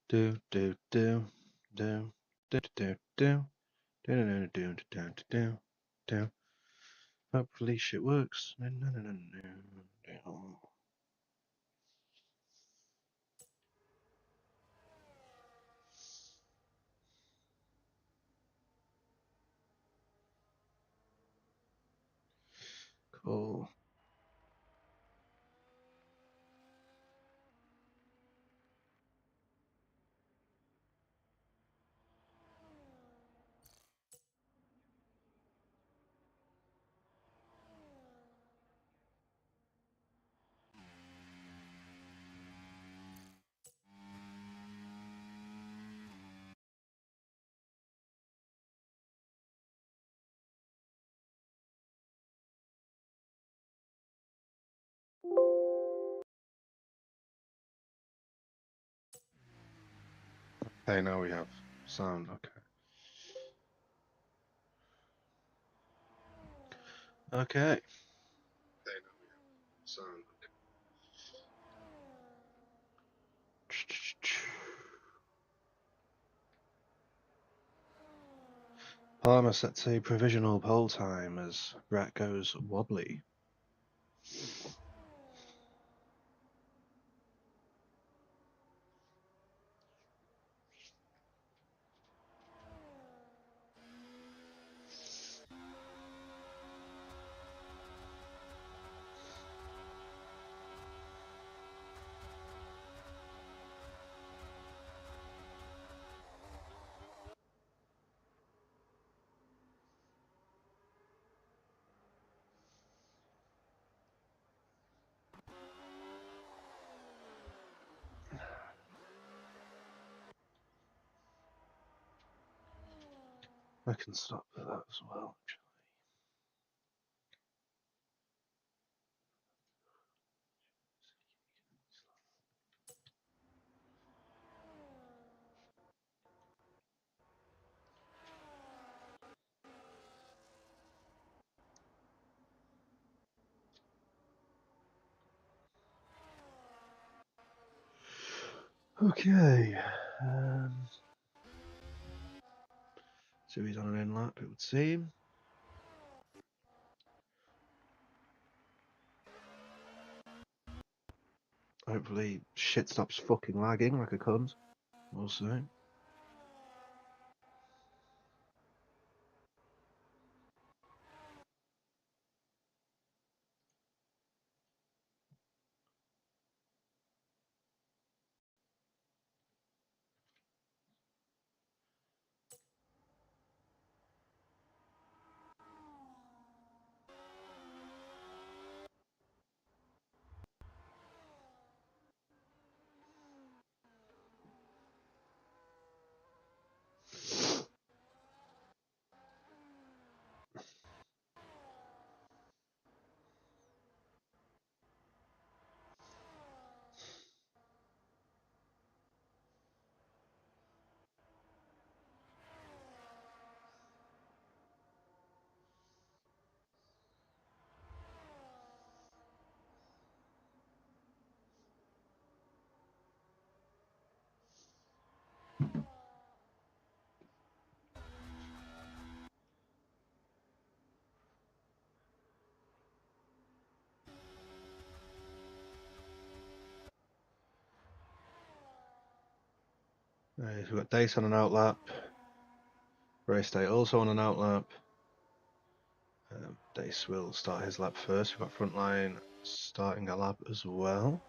Do do do do do do do do do do do do do. Hopefully shit works. No, no, no, no, no. Cool. Okay, now we have sound. Okay. Okay. Okay, now we have sound. Okay. Palmer sets a provisional poll time as Rat goes wobbly. I can stop for that as well, actually. Okay. So he's on an in lap, it would seem. Hopefully shit stops fucking lagging like a cunt. We'll see. Right, we've got Dace on an outlap. Race Day also on an outlap. Dace will start his lap first. We've got Frontline starting a lap as well.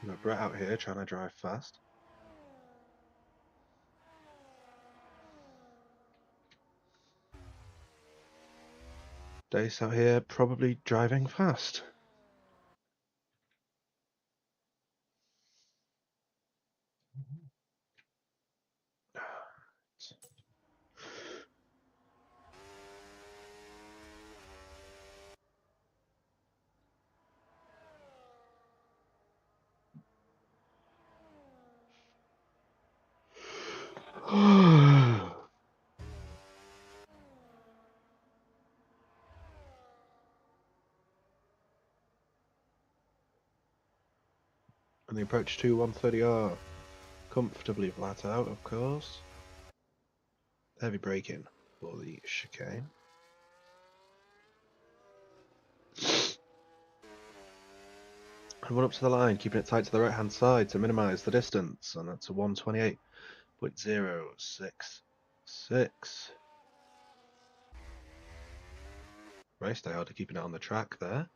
We've got Brett out here trying to drive fast. Dace out here probably driving fast. And the approach to 130R. Comfortably flat out, of course. Heavy braking for the chicane. And one up to the line, keeping it tight to the right hand side to minimise the distance. And that's a 128.066. Race day harder keeping it on the track there.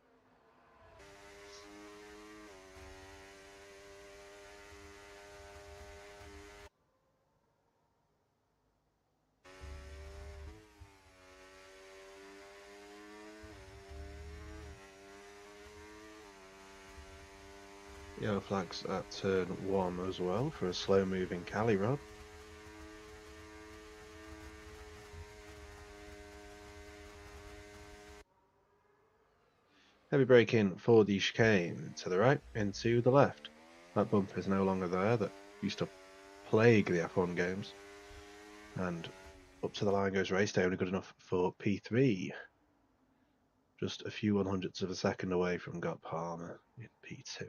Yellow flags at turn 1 as well for a slow moving Cali rod. Heavy braking for the chicane to the right, into the left. That bump is no longer there, that used to plague the F1 games. And up to the line goes race day, only good enough for P3. Just a few 100ths of a second away from Got Palmer in P2.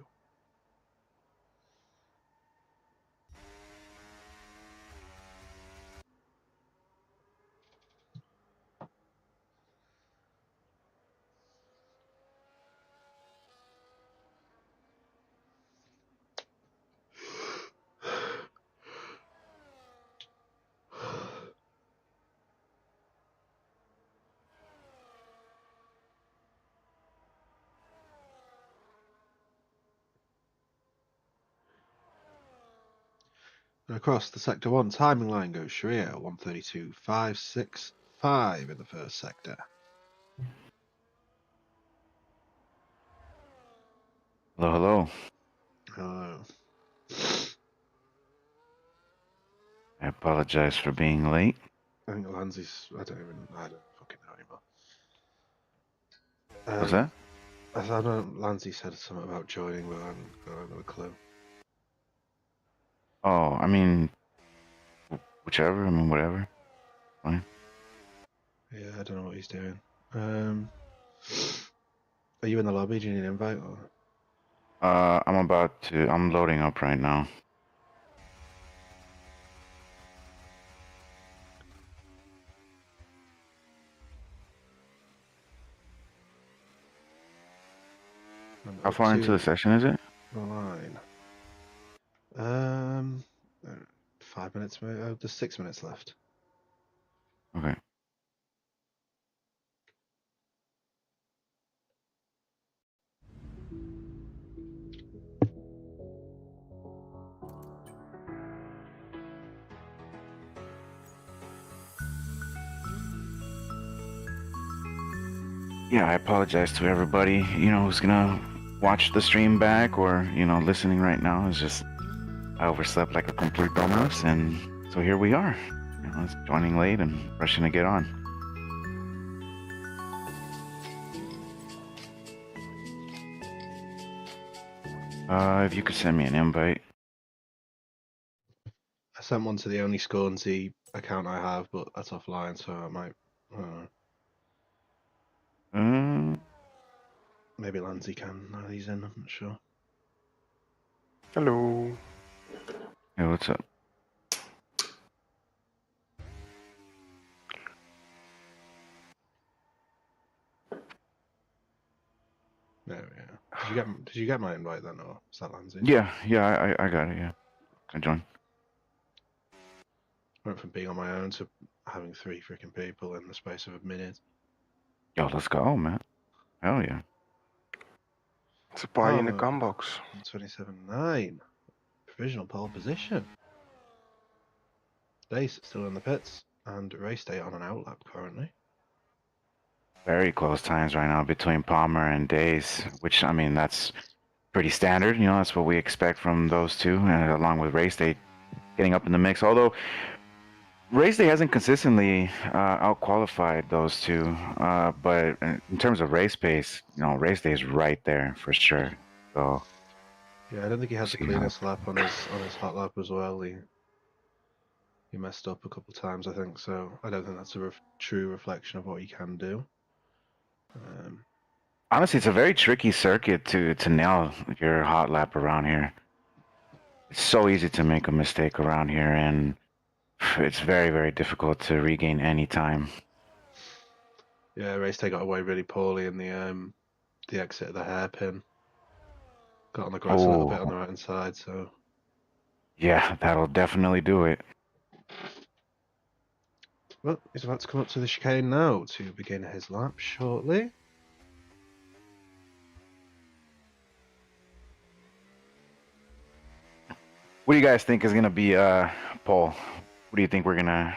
And across the sector 1 timing line goes Sharia, 132.565 in the first sector. Hello, hello. Hello. I apologize for being late. I think Lansley's, I don't fucking know anymore. What's that? I don't, Lansley said something about joining, but I haven't got a clue. Oh, I mean, whichever. I mean, whatever. Fine. Yeah, I don't know what he's doing. Are you in the lobby? Do you need an invite? Or? I'm loading up right now. How far into the session is it? The line. 5 minutes. There's 6 minutes left. Okay. Yeah, I apologize to everybody, who's gonna watch the stream back or, listening right now. It's just, I overslept like a complete dumbass, and so here we are. It's joining late and rushing to get on. If you could send me an invite. I sent one to the only Scornsy account I have, but that's offline, so I might. I don't know. Maybe Lansley can. Now he's in. I'm not sure. Hello. Hey, what's up? There we go. Did you get my invite then, or is that Lansley? Yeah, I got it. Yeah, I joined. Went from being on my own to having 3 freaking people in the space of a minute. Yo, let's go, man. Hell yeah. It's a party in the combox. 27.9. Provisional pole position. Dace still in the pits, and race day on an outlap currently. very close times right now between Palmer and Days, which I mean that's pretty standard. You know, that's what we expect from those two, and along with Race Day getting up in the mix. Although Race Day hasn't consistently out-qualified those two, but in terms of race pace, you know, Race Day is right there for sure. So Yeah, I don't think he had the see how- cleanest lap on his hot lap as well. He messed up a couple times, I think. So I don't think that's a true reflection of what he can do. honestly, it's a very tricky circuit to nail your hot lap around here. It's so easy to make a mistake around here, and it's very, very difficult to regain any time. Yeah, Race Day got away really poorly in the exit of the hairpin. Got on the grass a little bit on the right hand side, so Yeah, that'll definitely do it. well, he's about to come up to the chicane now to begin his lap shortly. What do you guys think is gonna be Paul? What do you think we're gonna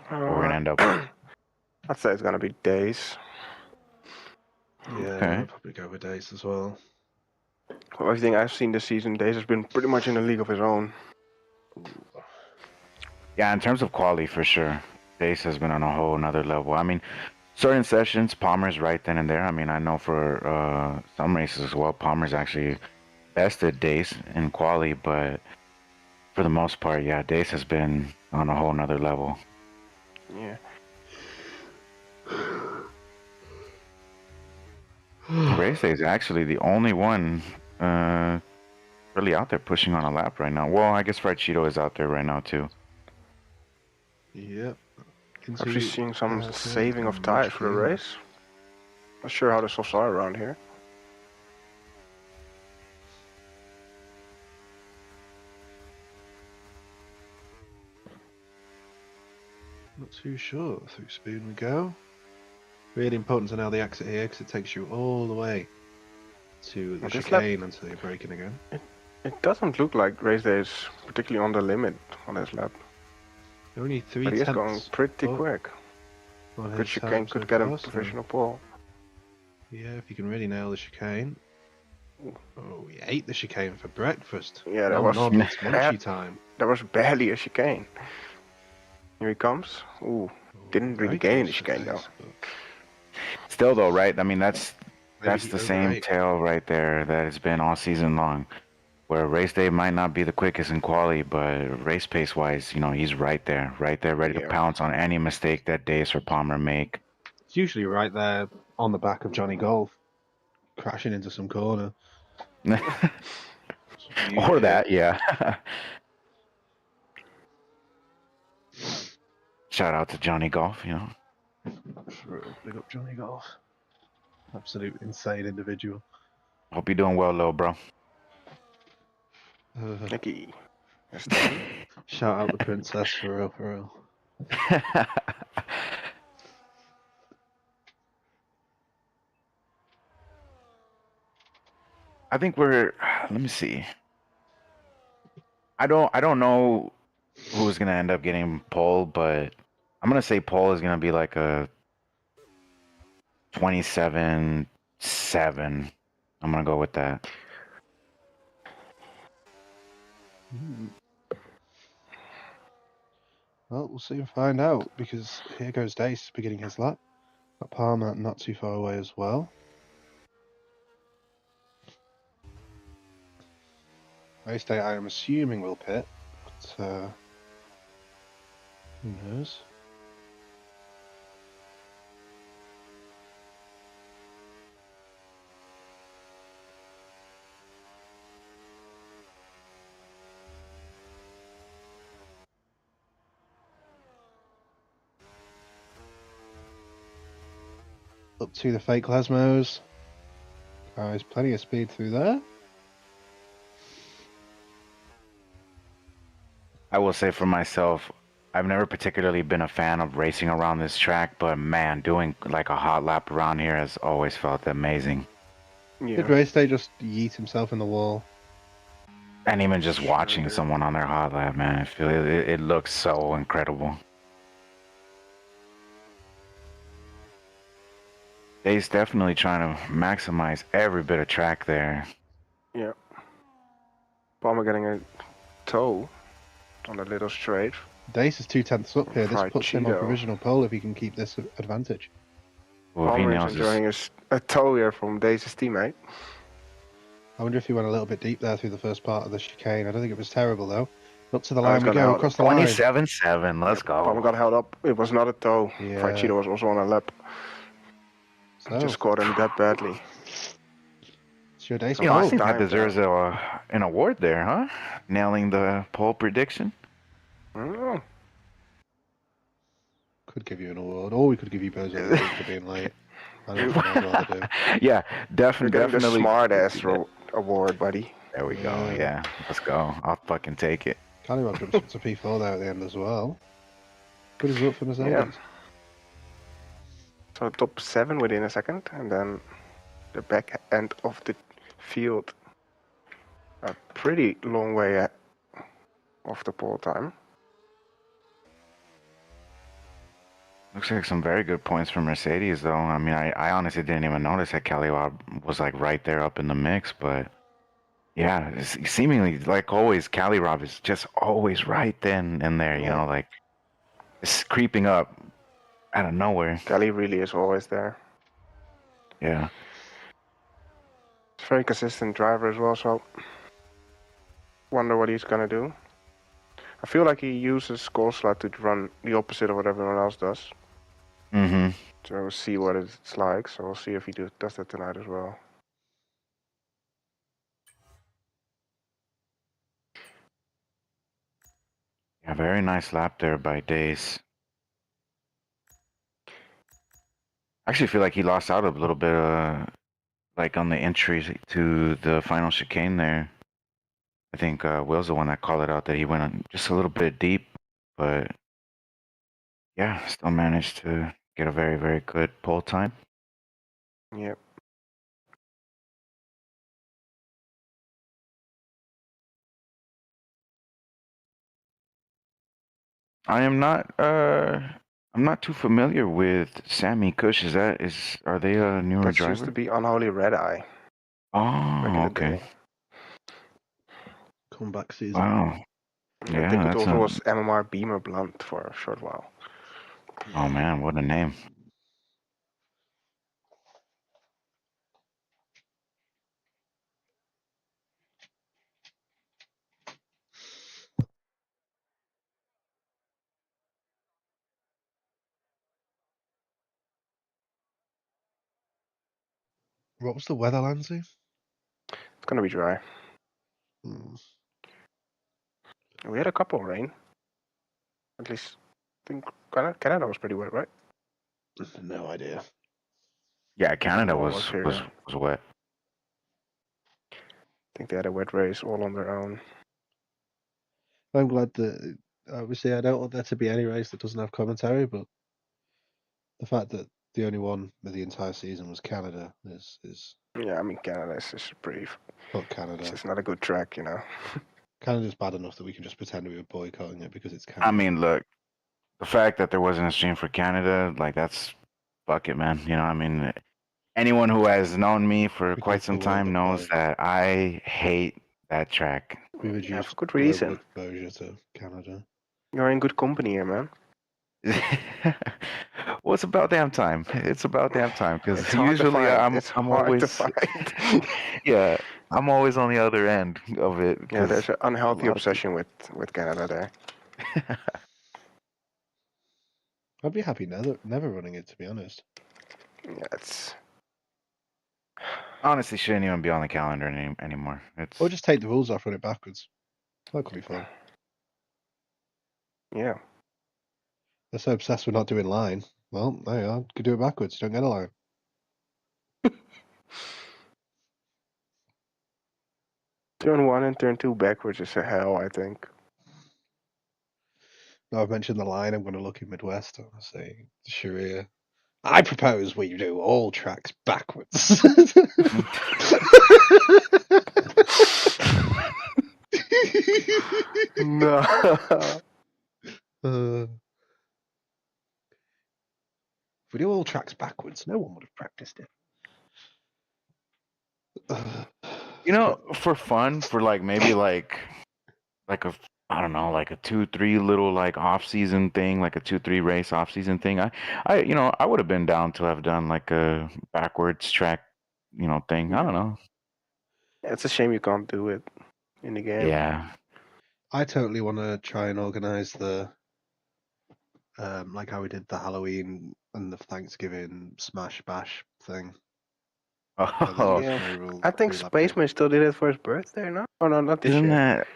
end up with? I'd say it's gonna be Days. Yeah, Okay. I'd probably go with Dace as well. Well, everything I've seen this season, Days has been pretty much in a league of his own. Yeah, in terms of quality, for sure, Dace has been on a whole another level. I mean, certain sessions, Palmer's right then and there. I mean, I know for some races as well, Palmer's actually bested Dace in quality, but for the most part, yeah, Dace has been on a whole nother level. Yeah. Race Day is actually the only one really out there pushing on a lap right now. Well, I guess Fried Cheeto is out there right now too. Yep. Actually seeing some saving of tires for the race. Not sure how the softs are around here. Not too sure. Through Spoon we go. Really important to know the exit here because it takes you all the way to the chicane until you're braking again. It doesn't look like Race Day is particularly on the limit on his lap. Only 3 But he is tenths going pretty quick. on Good his chicane time could so get a far, so provisional pole. yeah, if you can really nail the chicane. Oh, he ate the chicane for breakfast. Yeah, that Nom was nom, it's munchy time. That was barely a chicane. Here he comes. Ooh, didn't really gain the chicane though. Still though, right? I mean, that's he the same overate. tail right there that it's been all season long. Where Race Day might not be the quickest in quality, but race pace wise, you know, he's right there, ready to pounce on any mistake that Dace or Palmer make. It's usually right there on the back of Johnny Golf, crashing into some corner. Or that, yeah. Shout out to Johnny Golf, you know. Big up Johnny Golf. Absolute insane individual. Hope you're doing well, little bro. Nicky. Shout out the princess for real, for real. I think we're. Let me see. I don't know who's gonna end up getting pole, but I'm gonna say pole is gonna be like a 27-7. I'm gonna go with that. Well, we'll soon find out because here goes Dace beginning his lap. Got Palmer not too far away as well. Race Day, I am assuming will pit, but who knows? Up to the fake Lasmos. There's plenty of speed through there. I will say for myself, I've never particularly been a fan of racing around this track, but man, doing like a hot lap around here has always felt amazing. Yeah. Did Race Day just yeet himself in the wall? And even just watching someone on their hot lap, man, I feel it looks so incredible. Dave's definitely trying to maximize every bit of track there. Yeah. Palmer getting a toe on a little straight. Dace is 2/10 up here. This Fried puts him on Cheeto. provisional pole if he can keep this advantage. Well, if he Palmer is nails enjoying a toe here from Dace's teammate. I wonder if he went a little bit deep there through the first part of the chicane. I don't think it was terrible though. Up to the line he's we got go, held. across the line. 27-7. Let's Palmer go. got held up. It was not a toe. Yeah. Fried Cheeto was also on a lap. So, Just caught him that badly. it's your Dace You know, I pole. think that time deserves an award there, huh? Nailing the pole prediction. I don't know. Could give you an award, or we could give you Bozo for being late. I don't know what I'd rather do. Yeah, You're getting definitely. the smart ass award, buddy. There we go. Yeah. Yeah, let's go. I'll fucking take it. Calliope jumps up to P4 there at the end as well. Good result for Mercedes. Yeah. So top 7 within a second, and then the back end of the field a pretty long way off the pole time. Looks like some very good points for Mercedes, though. I mean, I honestly didn't even notice that Calliope was like right there up in the mix, but yeah, it's seemingly like always, Calliope is just always right then and there. You Yeah. know, like it's creeping up out of nowhere. Kelly really is always there. Yeah. He's a very consistent driver as well, so wonder what he's gonna do. I feel like he uses Coleslaw to run the opposite of what everyone else does. Mm-hmm. So we'll see what it's like. So we'll see if he does that tonight as well. Yeah, very nice lap there by Dace. I actually feel like he lost out a little bit, like on the entry to the final chicane there. I think Will's the one that called it out that he went on just a little bit deep, but yeah, still managed to get a very, very good pole time. Yep. I'm not too familiar with Sammy Cush. Are they a newer That driver? used to be Unholy Red Eye back in Oh, the okay. day. Comeback season. Wow. I Yeah, think it that's also a- was MMR Beamer Blunt for a short while. Oh man, what a name. What was the weather, Lancy? It's gonna be dry. Hmm. We had a couple of rain. At least I think Canada was pretty wet, right? No idea. Yeah, Canada Oh, was here, was yeah. was wet. I think they had a wet race all on their own. I'm glad that, obviously, I don't want there to be any race that doesn't have commentary, but the fact that the only one of the entire season was Canada is Yeah, I mean Canada is just pretty. fuck It's Canada. just not a good track, you know. Canada's bad enough that we can just pretend we were boycotting it because it's I Canada. mean, look, the fact that there wasn't a stream for Canada, like that's fuck it, man. You know, I mean, anyone who has known me for Because quite some the world time of knows play. that I hate that track. We Yeah, reduced for good global reason. exposure to Canada. You're in good company here, man. Well, it's about damn time. It's about damn time because It's hard to usually find. It's I'm hard always to find. yeah, I'm always on the other end of it. Yeah, 'cause there's an unhealthy a lot of obsession with Canada there. I'd be happy never running it, to be honest. Yeah, it's honestly shouldn't even be on the calendar anymore. It's Or just take the rules off, run it backwards. That could be fun. yeah. They're so obsessed with not doing line. Well, there you are. You could do it backwards. You don't get a line. Turn 1 and turn 2 backwards is a hell, I think. Now I've mentioned the line. I'm going to look in Midwest. I'm going to say Sharia. I propose we do all tracks backwards. No. If we do all tracks backwards, no one would have practiced it. You know, for fun, for like maybe like a I don't know, like a 2-3 little like off season thing, like a 2-3 race off season thing. I would have been down to have done like a backwards track, thing. I don't know. It's a shame you can't do it in the game. Yeah. I totally want to try and organize the like how we did the Halloween and the Thanksgiving Smash Bash thing. Oh, Yeah. No rule, I think 3-lap race. Spaceman still did it for his birthday, no? Oh no, not this isn't year. that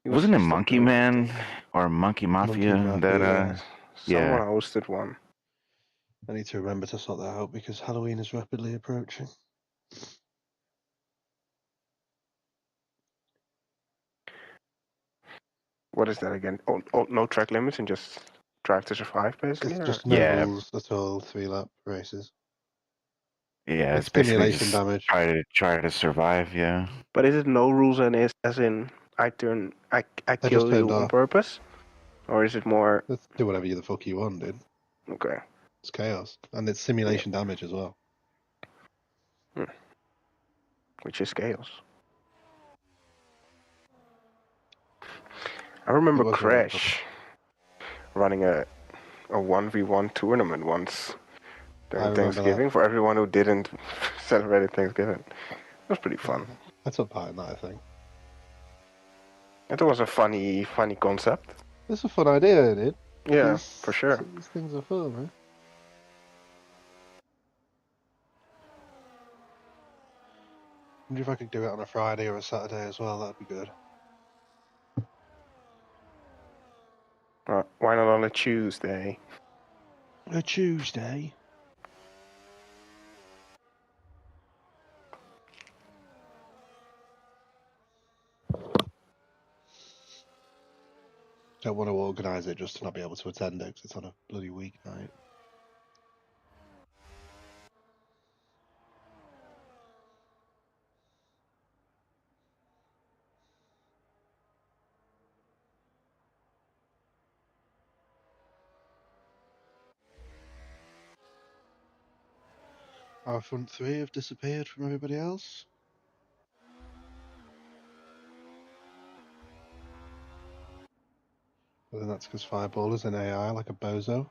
He wasn't it still Monkey doing Man something. or Monkey Mafia Mafia, that Yeah. Someone yeah. hosted one. I need to remember to sort that out because Halloween is rapidly approaching. What is that again? Oh, no track limits and just drive to survive, basically. It's or- just no Yeah. rules at all, 3-lap races. Yeah, It's it's basically stimulation just damage. try to survive, yeah. But is it no rules and is as in I just kill you turned on off. purpose, or is it more Let's do whatever the fuck you want, dude. okay? It's chaos. And it's simulation damage as well. Which is chaos. I remember It was really Crash running a 1v1 tournament once I during remember Thanksgiving for everyone who didn't celebrate Thanksgiving. It was pretty fun. I took part in that, I think. It was a funny concept. It's a fun idea, dude. Yeah, for sure. These things are fun, man. I wonder if I could do it on a Friday or a Saturday as well. That'd be good. Why not on a Tuesday? A Tuesday. Don't want to organise it just to not be able to attend it because it's on a bloody weeknight. Our front three have disappeared from everybody else. But then that's because Fireball is an AI like a bozo.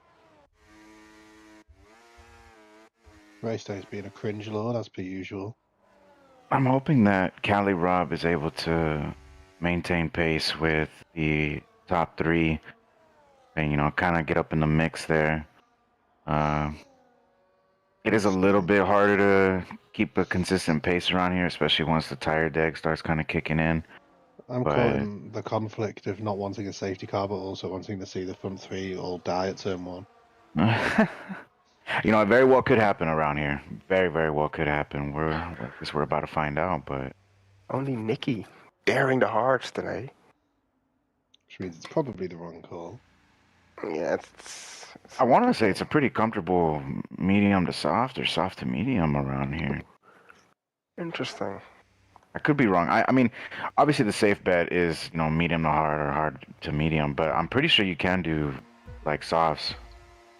Race Day's being a cringe lord as per usual. I'm hoping that Cali Rob is able to maintain pace with the top three and, kind of get up in the mix there. It is a little bit harder to keep a consistent pace around here, especially once the tire deck starts kind of kicking in. I'm But- caught in the conflict of not wanting a safety car, but also wanting to see the front three all die at turn one. It very well could happen around here. Very, very well could happen. I guess we're about to find out, but Only Nikki daring the hards today. Which means it's probably the wrong call. Yeah, it's I want to say it's a pretty comfortable medium to soft or soft to medium around here. interesting. I could be wrong. I mean, obviously the safe bet is, medium to hard or hard to medium, but I'm pretty sure you can do like softs.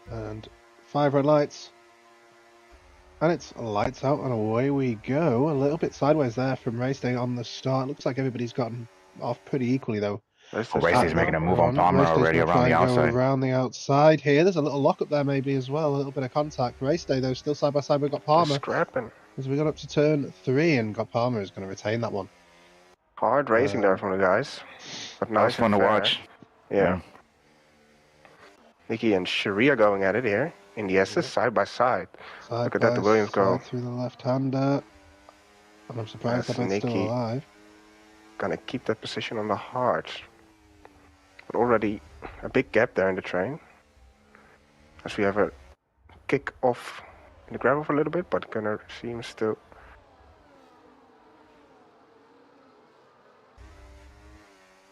And 5 red lights. And it's lights out and away we go. A little bit sideways there from Race Day on the start. Looks like everybody's gotten off pretty equally though. Race Day's making a move on Palmer Race Day's already gonna around try the and go outside. around the outside here. There's a little lock up there maybe as well. A little bit of contact. Race Day though still side by side. We've got Palmer. Scrapping. As we got up to turn 3 and got Palmer is going to retain that one. Hard racing there from the guys. But That nice was fun and to fair. watch. Yeah. Nikki and Sharia going at it here. In the S's, side by side. Side Look at that, by the Williams go. side through the left-hander. And I'm surprised That's that it's still Nikki. alive. Gonna keep that position on the hards. But already a big gap there in the train. As we have a kick off in the gravel for a little bit, but Gunnar seems to.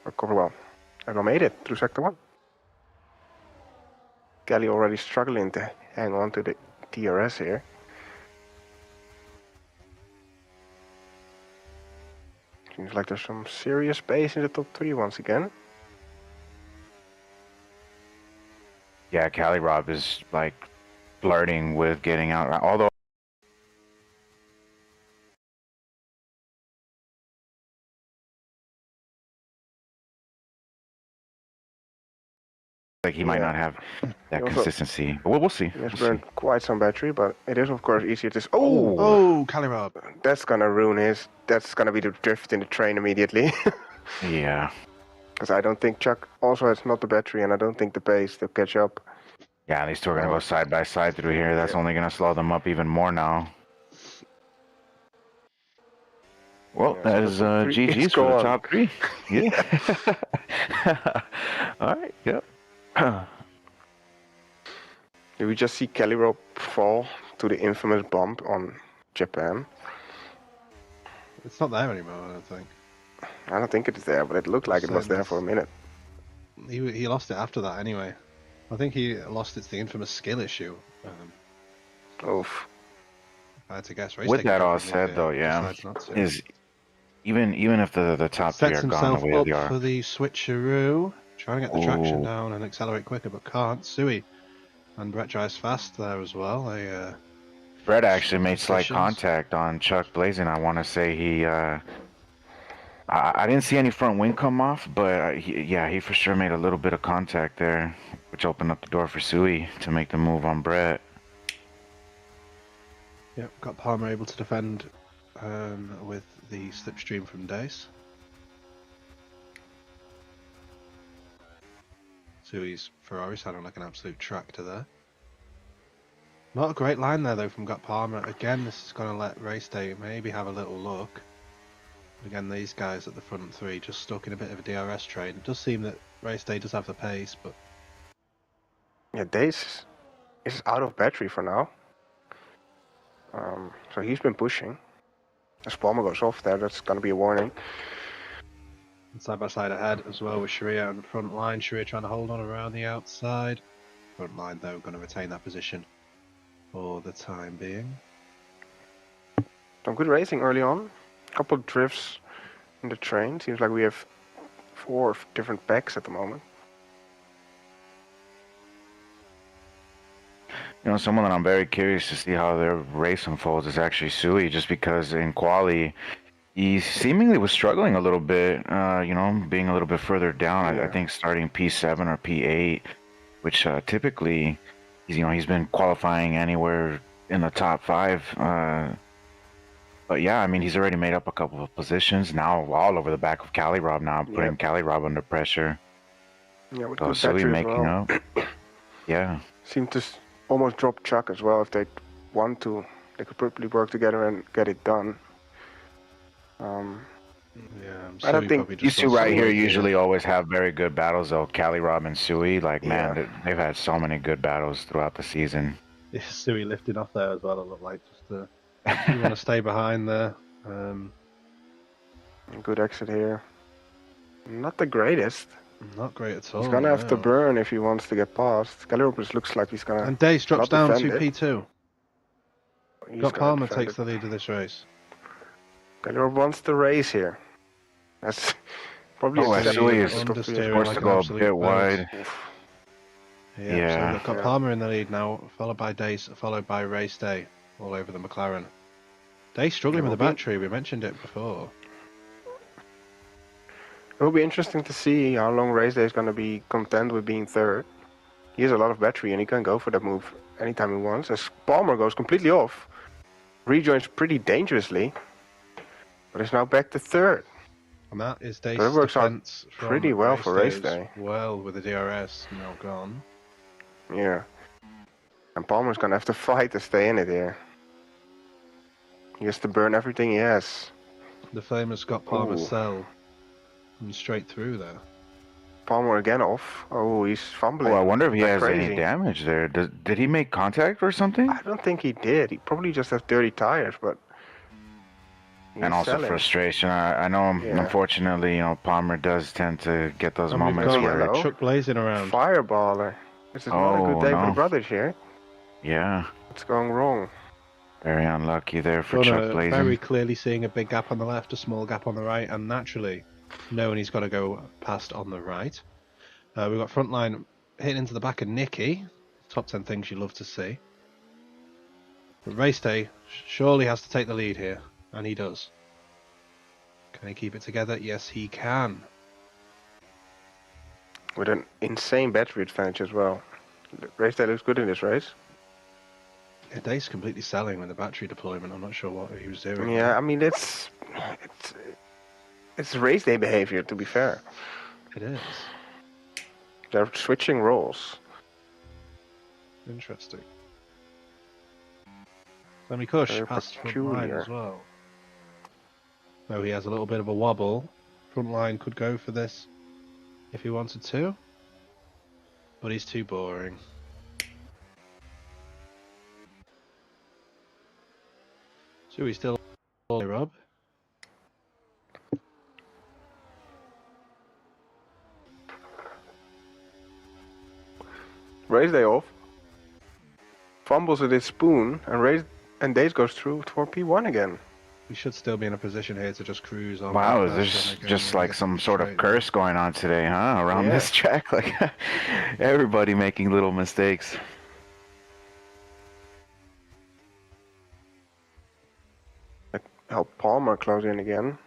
Recover well. And I made it through sector 1. Kelly already struggling to hang on to the DRS here. Seems like there's some serious space in the top 3 once again. Yeah, Cali Rob is like flirting with getting out. Although like he might Yeah. not have that Also- consistency. But we'll see. He has We'll burned see. quite some battery, but it is of course easier to. Oh, Oh, Calirob. that's gonna ruin his. That's gonna be the drift in the train immediately. Yeah. Because I don't think Chuck also has not the battery, and I don't think the pace to catch up. Yeah, these two are gonna Oh. go side by side through here. That's Yeah. only gonna slow them up even more now. Well, Yeah, that so is the top three GG's is for the gone. top three. Yeah. All right. Yep. Did we just see Kelly Rope fall to the infamous bump on Japan? It's not there anymore, I don't think. I don't think it is there, but it looked like it was there for a minute. He lost it after that anyway. I think he lost it to the infamous skill issue. Oof. If I had to guess. With that all said, though, yeah, is even if the top three sets are gone himself the way up they are. for the switcheroo, trying to get the traction Ooh. down and accelerate quicker, but can't. Sui and Brett drives fast there as well. Brett actually made slight positions. contact on Chuck Blazing. I want to say he. I didn't see any front wing come off, but he for sure made a little bit of contact there, which opened up the door for Sui to make the move on Brett. Yep, got Palmer able to defend with the slipstream from Dace. Sui's Ferrari sounding like an absolute tractor there. Not a great line there though from Got Palmer. Again, this is going to let Race Day maybe have a little look. Again, these guys at the front three just stuck in a bit of a DRS train. It does seem that Race Day does have the pace, but... Yeah, Dace is out of battery for now. So he's been pushing. As Palmer goes off there, that's going to be a warning. Side by side ahead as well with Sharia on the front line. Sharia trying to hold on around the outside. Front line though going to retain that position for the time being. Some good racing early on. A couple of drifts in the train. Seems like we have 4 different packs at the moment. You know, someone that I'm very curious to see how their race unfolds is actually Sui, just because in quali he seemingly was struggling a little bit, you know, being a little bit further down. Yeah. I think starting P7 or P8, which typically, he's been qualifying anywhere in the top 5. But yeah, I mean, he's already made up a couple of positions now, all over the back of Calirob now, putting Calirob under pressure. Yeah, with So good Sui battery as making well. up. Yeah. Seem to almost drop Chuck as well if they want to. They could probably work together and get it done. Yeah, I don't think These two right here usually always have very good battles, though. Calirob and Sui, like, man, they've had so many good battles throughout the season. Yeah, Sui lifting off there as well, it looked like. Just you want to stay behind there. Good exit here. Not the greatest. Not great at all. He's gonna have to burn if he wants to get past. Calirob looks like he's gonna. And Dace drops down to defend it. P2. Got Palmer takes the lead of this race. Calirob wants to race here. That's probably Sui is understeering forced like to an go a absolute bit wide. Yeah, so they've got Palmer in the lead now, followed by Dace, followed by Race Day, all over the McLaren. Dace struggling with the battery, we mentioned it before. It will be interesting to see how long Race Day is going to be content with being third. He has a lot of battery and he can go for that move anytime he wants. As Palmer goes completely off, rejoins pretty dangerously, but is now back to third. And that is Dace's that works out defense from pretty well for Race Day. Well, with the DRS now gone. Yeah. And Palmer's going to have to fight to stay in it here. He has to burn everything he has. The famous got Palmer's cell. And straight through there. Palmer again off. Oh, he's fumbling. Oh, I wonder if he has any damage there. Did he make contact or something? I don't think he did. He probably just has dirty tires, but... And also frustration. I know, unfortunately, you know, Palmer does tend to get those moments where... Chuck blazing around. Fireballer. This is not a good day for the brothers here. Yeah. What's going wrong? Very unlucky there for Chuck blazing. Very clearly seeing a big gap on the left, a small gap on the right, and naturally knowing he's got to go past on the right. We've got Frontline hitting into the back of Nicky. Top 10 things you love to see. But Race Day surely has to take the lead here, and he does. Can he keep it together? Yes, he can. With an insane battery advantage as well. Race Day looks good in this race. Yeah, Dave's completely selling with the battery deployment. I'm not sure what he was doing. Yeah, I mean it's race day behavior, to be fair. It is. They're switching roles. Interesting. Sammy Kush Very passed front line peculiar. as well. Though he has a little bit of a wobble. Front line could go for this if he wanted to. But he's too boring. So he's still Rob. Race Day off. Fumbles with his spoon and Days goes through for P1 again. We should still be in a position here to just cruise on. Wow, is this just like some sort of curse going on today, huh? Around this track, like everybody making little mistakes. Help Palmer close in again.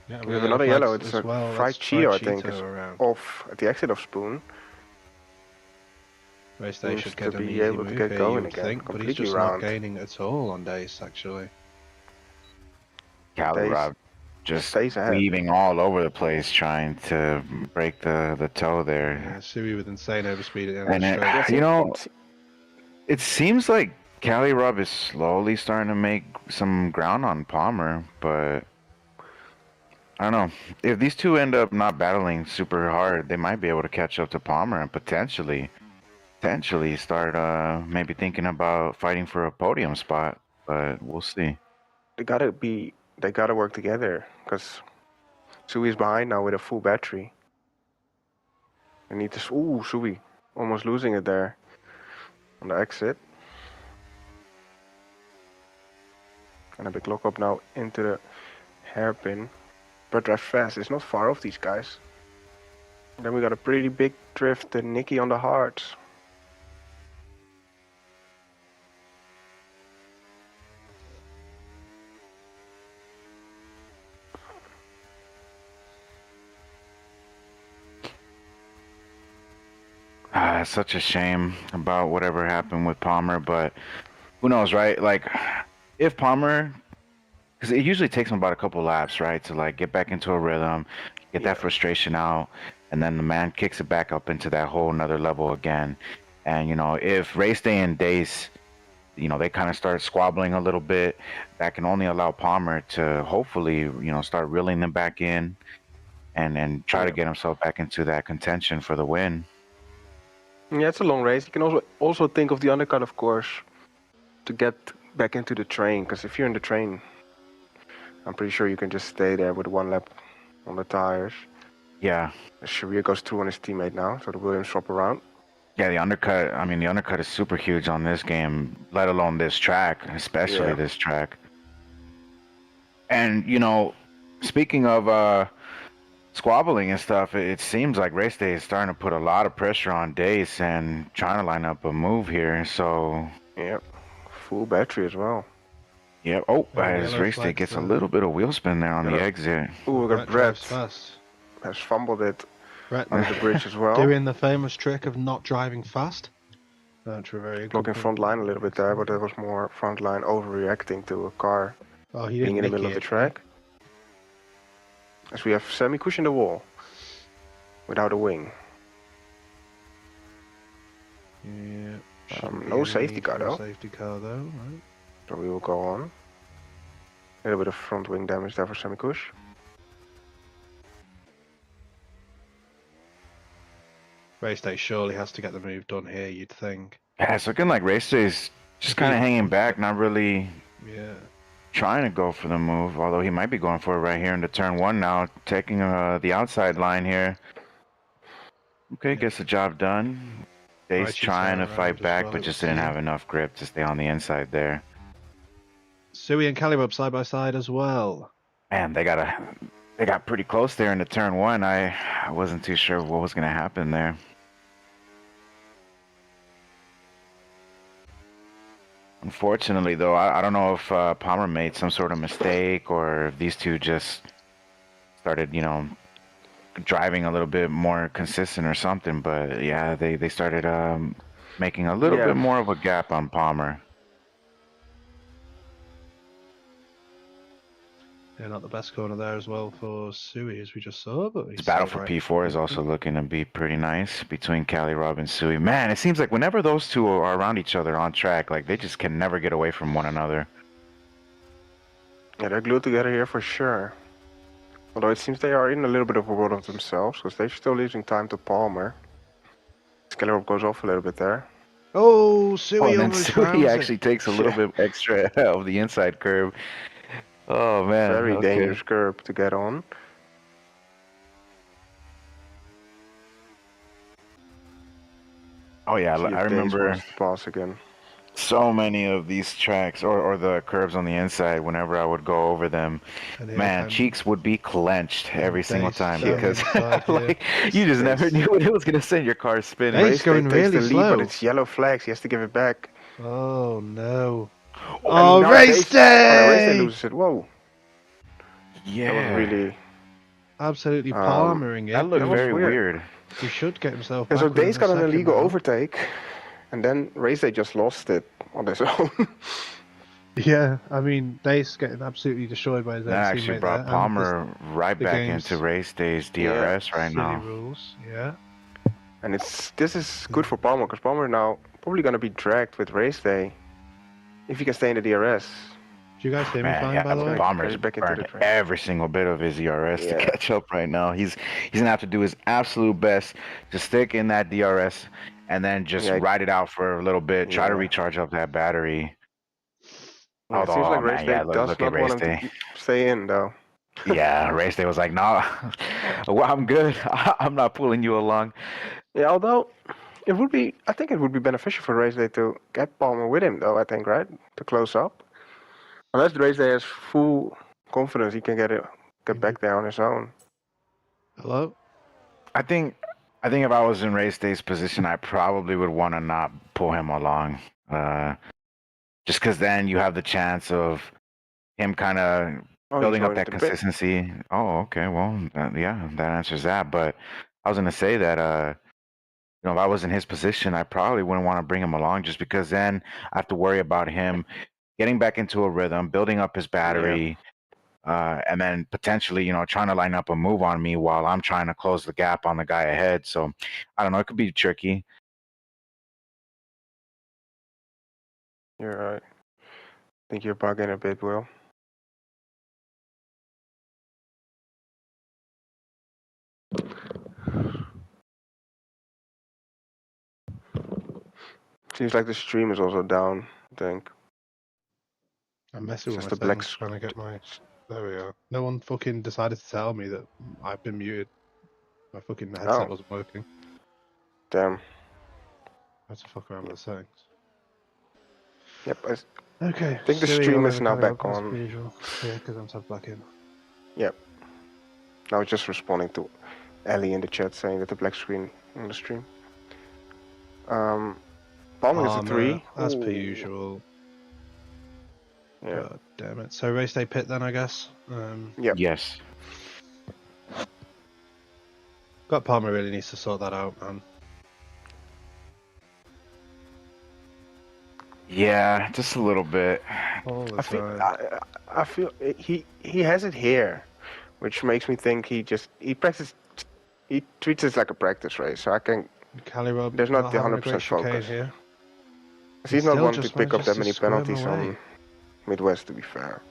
Yeah, We have another yellow. It's a well. fried Cheeto, I think. It's around. off at the exit of Spoon. Race Day should get to an be easy able move to get here, going you would again, think, but he's completely just round. not gaining at all on Dace, actually. Rob just stays ahead. weaving all over the place, trying to break the toe there. Yeah, Sui with insane overspeed at the end And of the straight. you know, it seems like Cali Rob is slowly starting to make some ground on Palmer, but I don't know. If these two end up not battling super hard, they might be able to catch up to Palmer and potentially start maybe thinking about fighting for a podium spot, but we'll see. They gotta work together because Sui's behind now with a full battery. They need to. Ooh, Sui almost losing it there on the exit. And a big lock up now into the hairpin. But drives fast. It's not far off these guys. And then we got a pretty big drift to Nicky on the hards. It's such a shame about whatever happened with Palmer, but who knows, right? Like, if Palmer, because it usually takes him about a couple laps, right, to like get back into a rhythm, get that frustration out, and then the man kicks it back up into that whole another level again. And you know, if Race Day and Dace, you know, they kind of start squabbling a little bit, that can only allow Palmer to hopefully, you know, start reeling them back in, and try to get himself back into that contention for the win. Yeah, it's a long race. You can also think of the undercut, of course, to get back into the train. Because if you're in the train, I'm pretty sure you can just stay there with one lap on the tires. Yeah. Sharir goes through on his teammate now, so the Williams swap around. Yeah, the undercut. I mean, the undercut is super huge on this game, let alone this track, especially this track. And you know, speaking of squabbling and stuff, it seems like Race Day is starting to put a lot of pressure on Dace and trying to line up a move here. So, yep, full battery as well. Yep. Oh, as Race Day gets a little bit of wheel spin there on the exit. Ooh, we got Brett. Has fumbled it Brett under the bridge as well. Doing the famous trick of not driving fast. Looking front line a little bit there, but that was more front line overreacting to a car being in the middle of the track. As we have Sammy cushion the wall without a wing. Yeah. No safety car though. Safety car though, right? So we will go on. A little bit of front wing damage there for Sammy Kush. Race Day surely has to get the move done here, you'd think. Yeah, it's looking like Race Day's just kind of hanging back, not really trying to go for the move, although he might be going for it right here into turn one now, taking the outside line here. Okay, gets the job done. Dave's trying to fight back, but just didn't have enough grip to stay on the inside there. Sui and Calibub side by side as well. Man, they got pretty close there into turn one. I wasn't too sure what was going to happen there. Unfortunately, though, I don't know if Palmer made some sort of mistake or if these two just started, driving a little bit more consistent or something. But yeah, they started making a little bit more of a gap on Palmer. Yeah, not the best corner there as well for Sui, as we just saw, but His he's battle still for right. P4 is also looking to be pretty nice between Cali, Rob, and Sui. Man, it seems like whenever those two are around each other on track, like they just can never get away from one another. Yeah, they're glued together here for sure. Although it seems they are in a little bit of a world of themselves, because they're still losing time to Palmer. Skellerop goes off a little bit there. Oh, Sui and then almost Sui drowns actually it. takes a little bit extra of the inside curve. Oh man, Very okay. dangerous curb to get on. Oh yeah, See if I Days remember wants to pass again. so many of these tracks or the curves on the inside. Whenever I would go over them, man, cheeks would be clenched every single time because like you just never knew when it was gonna send your car spinning. Days going takes really the lead, slow. but it's yellow flags. He has to give it back. Oh no! Oh, Race Day! Oh, no, Race Day loses it. Whoa. Yeah. That was really absolutely palmering it. That looked very weird. He should get himself back. back. So Days got an illegal now. overtake, and then Race Day just lost it on his own. Yeah, I mean, Dace getting absolutely destroyed by his own That actually brought Palmer right back into Race Day's DRS right now. Rules, yeah. And this is good for Palmer, because Palmer now probably going to be dragged with Race Day if he can stay in the DRS. Do you guys hear me fine, by the way? Palmer's burned every single bit of his ERS to catch up right now. He's gonna have to do his absolute best to stick in that DRS and then just ride it out for a little bit, try to recharge up that battery. It seems like Race Day does not want him to stay in, though. Yeah, Race Day was like, "No, well, I'm good. I'm not pulling you along." Yeah, although I think it would be beneficial for Race Day to get Palmer with him, though. I think, right, to close up. Unless Race Day has full confidence, he can get back there on his own. Hello. I think if I was in Race Day's position, I probably would want to not pull him along. Just because then you have the chance of him kind of building up that consistency. Oh, okay. Well, yeah, that answers that. But I was going to say that, if I was in his position, I probably wouldn't want to bring him along just because then I have to worry about him getting back into a rhythm, building up his battery, and then potentially, trying to line up a move on me while I'm trying to close the gap on the guy ahead. So I don't know. It could be tricky. You're right. I think you're bugging a bit, Will. Seems like the stream is also down, I think. I'm messing with my settings, trying to get my... There we are. No one fucking decided to tell me that I've been muted. My fucking headset wasn't working. Damn. I had to fuck around with the settings. Yep. Okay. I think the stream is now back on. Yeah, because I'm tapped back in. Yep. Now just responding to Ellie in the chat saying that the black screen on the stream. Palmer is a 3. As per usual. Yeah. God damn it. So Race Day pit then, I guess? Yep. Yes. Got Palmer really needs to sort that out, man. Yeah, just a little bit. I feel he has it here, which makes me think he treats it like a practice race. So I can. There's not the 100% focus. Here. He's not wanting to pick up that many penalties on Midwest, to be fair.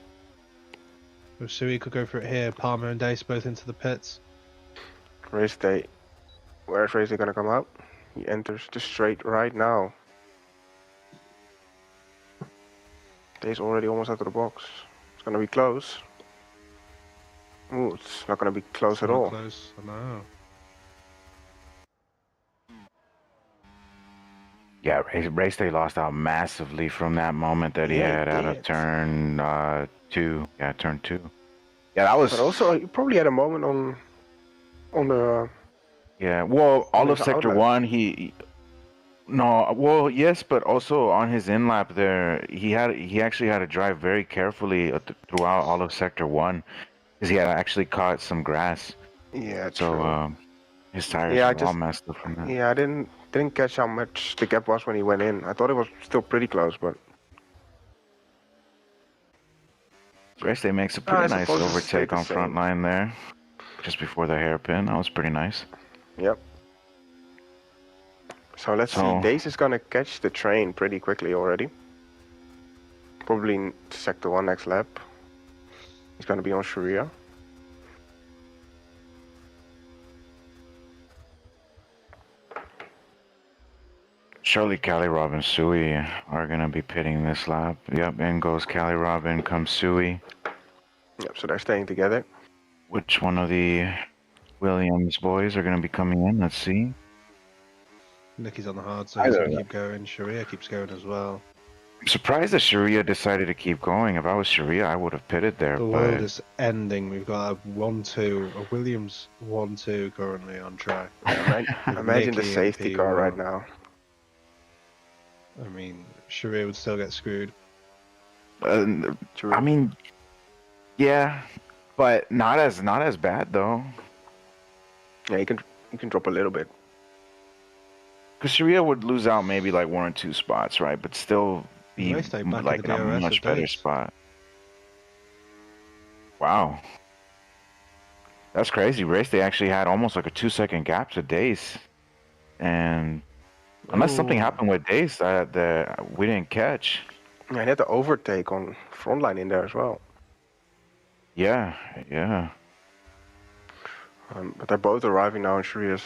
So Sui could go for it here. Palmer and Dace both into the pits. Race Day. Where's Race Day gonna come out? He enters just straight right now. Dace already almost out of the box. It's gonna be close. Ooh, it's not gonna be close at all. Close. I know. Yeah, Race Day lost out massively from that moment that he had out of turn 2. Yeah, turn 2. Yeah, that was. But also, he probably had a moment on the. Yeah, well, all of sector 1, he No, well, yes, but also on his in lap there, he actually had to drive very carefully throughout all of Sector 1 because he had actually caught some grass. Yeah, So true. his tires Yeah, I were all just messed up from that. yeah, I didn't catch how much the gap was when he went in. I thought it was still pretty close, but Raceway makes a I pretty nice suppose it stayed overtake the on front same. line there, just before the hairpin. That was pretty nice. Yep. So let's see. So Dace is gonna catch the train pretty quickly already. Probably in Sector 1 next lap. He's gonna be on Sharia. surely Cali Rob and Sui are gonna be pitting this lap. Yep, in goes Cali Rob, in comes Sui. Yep, so they're staying together. Which one of the Williams boys are gonna be coming in? Let's see. Nicky's on the hard, so he's going to keep going. Sharia keeps going as well. I'm surprised that Sharia decided to keep going. If I was Sharia, I would have pitted there. The but world is ending. We've got a 1-2, a Williams 1-2 currently on track. Imagine the Nicky safety and car P1. right now. I mean, Sharia would still get screwed. I mean, yeah, but not as bad though. Yeah, you can drop a little bit. Because Sharia would lose out maybe like 1 or 2 spots, right? But still be Race day back at like the in a DRS much of better Dace. spot. Wow. That's crazy. Race they actually had almost like a 2-second gap to Dace. And unless something happened with Dace that we didn't catch. Yeah, and he had the overtake on frontline in there as well. Yeah, yeah. But they're both arriving now in Sharia's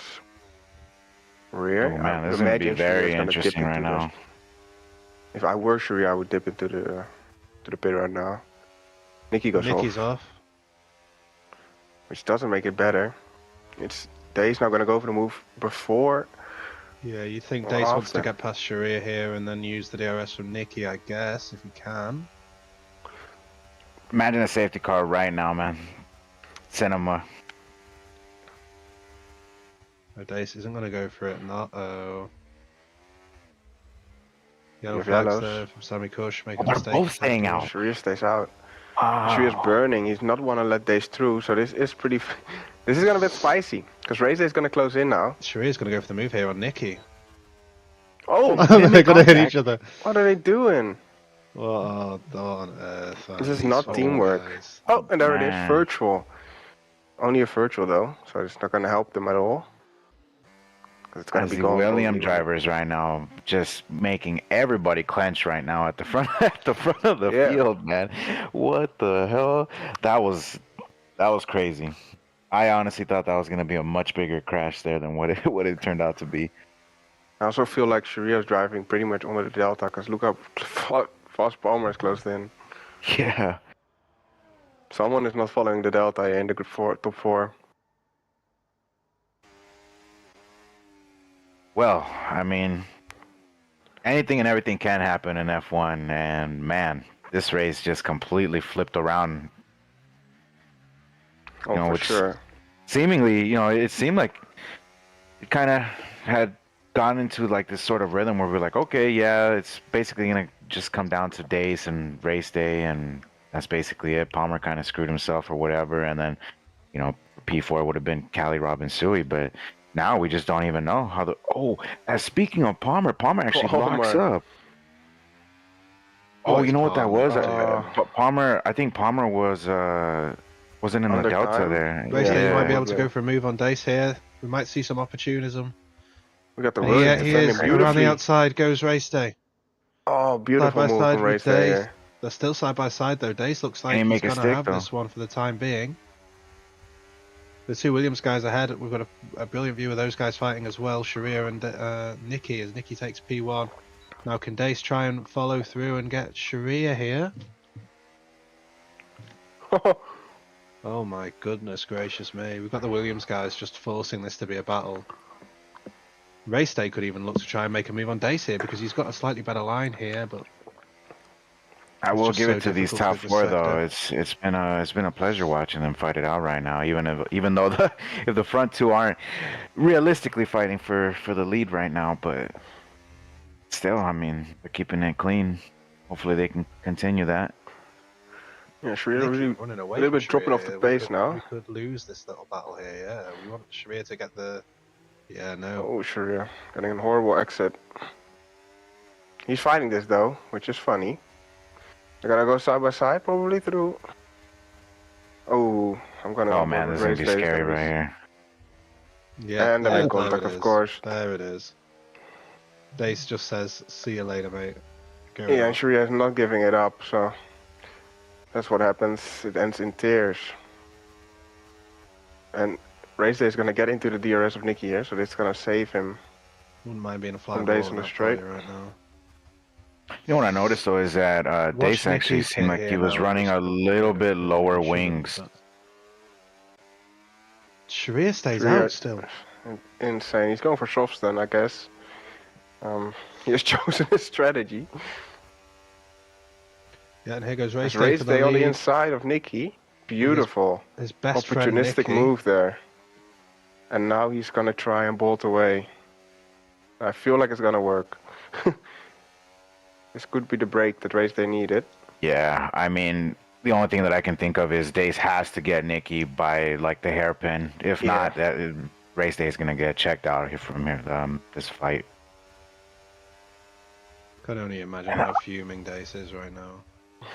rear. Oh man, I this is gonna be imagine Sharia's very gonna dip interesting right into now. this. If I were Sharia, I would dip into the pit right now. Nicky goes Nicky's off, off. which doesn't make it better. It's Dave's not gonna go for the move before. Yeah, you think Or Dace wants to after. get past Sharia here and then use the DRS from Nicky, I guess, if he can. Imagine a safety car right now, man. Cinema. Oh, Dace isn't going to go for it. Uh-oh. Yellow Yeah, flags yellows. there from Sammy Kush making Oh, a they're mistake. both staying attacking. out. Sharia stays out. Ah. Sharia's burning. He's not want to let Dace through, so this is pretty. This is gonna be spicy because Race Day is gonna close in now. Sharia's going to go for the move here on Nicky. Oh, They're going to hit each other. what are they doing? What on earth? This is not teamwork. Guys? Oh, and there it is, Man. virtual. Only a virtual though, so it's not gonna help them at all. 'Cause it's gonna As be the going for William leeway. drivers right now, just making everybody clench right now at the front of the Yeah. field, man. What the hell? That was crazy. I honestly thought that was gonna be a much bigger crash there than what it turned out to be. I also feel like Sharia's driving pretty much under the delta, because look how fast Palmer is closed in. Yeah. Someone is not following the delta in the top 4. Well, I mean, anything and everything can happen in F1, and man, this race just completely flipped around. Oh, You know, for it's- sure. Seemingly, it seemed like it kind of had gone into like this sort of rhythm where we're like, okay, yeah, it's basically gonna just come down to Dace and race day, and that's basically it. Palmer kind of screwed himself or whatever, and then, P4 would have been Cali Robin Sui, but now we just don't even know how the. Oh, as speaking of Palmer actually locks Palmer. up. Oh, What you know is what that Palmer? was? Palmer, I think Palmer wasn't in the Under delta time. there. Race Day Yeah, might be yeah. able to go for a move on Dace here. We might see some opportunism. We got the And Williams he defending is around beautifully. the outside goes Race Day. Oh, beautiful Side by move side from with Race Day. Dace. There. They're still side by side though. Dace looks like Can he he's make a going to stick, have though? this one for the time being. The two Williams guys ahead. We've got a brilliant view of those guys fighting as well. Sharia and Nicky, as Nicky takes P1. Now can Dace try and follow through and get Sharia here? Oh my goodness gracious me. We've got the Williams guys just forcing this to be a battle. Race Day could even look to try and make a move on Dace here because he's got a slightly better line here, but I It's will just give so it to these difficult top to four dissect though. it. It's been a pleasure watching them fight it out right now. Even though if the front two aren't realistically fighting for the lead right now, but still, I mean, they're keeping it clean. Hopefully they can continue that. Yeah, Sharia Nicky really running a away little from bit dropping Sharia off the here. pace now. We could lose this little battle here. Yeah, we want Sharia to get the. Yeah, no. Oh, Sharia getting a horrible exit. He's fighting this though, which is funny. They're gonna go side by side probably through. Oh, I'm gonna. Oh man, this is gonna Race be Day is scary gonna be. right here. Yeah, And they there, make there contact, it of is. course. There it is. Dace just says, "See you later, mate." Going Yeah, and off. Sharia is not giving it up, so that's what happens. It ends in tears. And Race Day is gonna get into the DRS of Nicky here, so it's gonna save him. Wouldn't mind being a fly Some ball days on on the that straight. party right now. You know what I noticed though is that Watch Dace actually Nicky's seemed hit like he here was now, running just a little going bit for it. lower He shouldn't, wings. but- Sharia stays Sharia- out still. Insane. He's going for softs then, I guess. He has chosen his strategy. Yeah, and here goes Race It's Day Race for the Day on the lead. inside of Nicky. Beautiful. His best friend Opportunistic Nicky. move there. And now he's gonna try and bolt away. I feel like it's gonna work. This could be the break that Race Day needed. Yeah, I mean, the only thing that I can think of is Dace has to get Nicky by like the hairpin. If Yeah. not, that Race Day is gonna get checked out here from here. This fight. Can only imagine how fuming Dace is right now.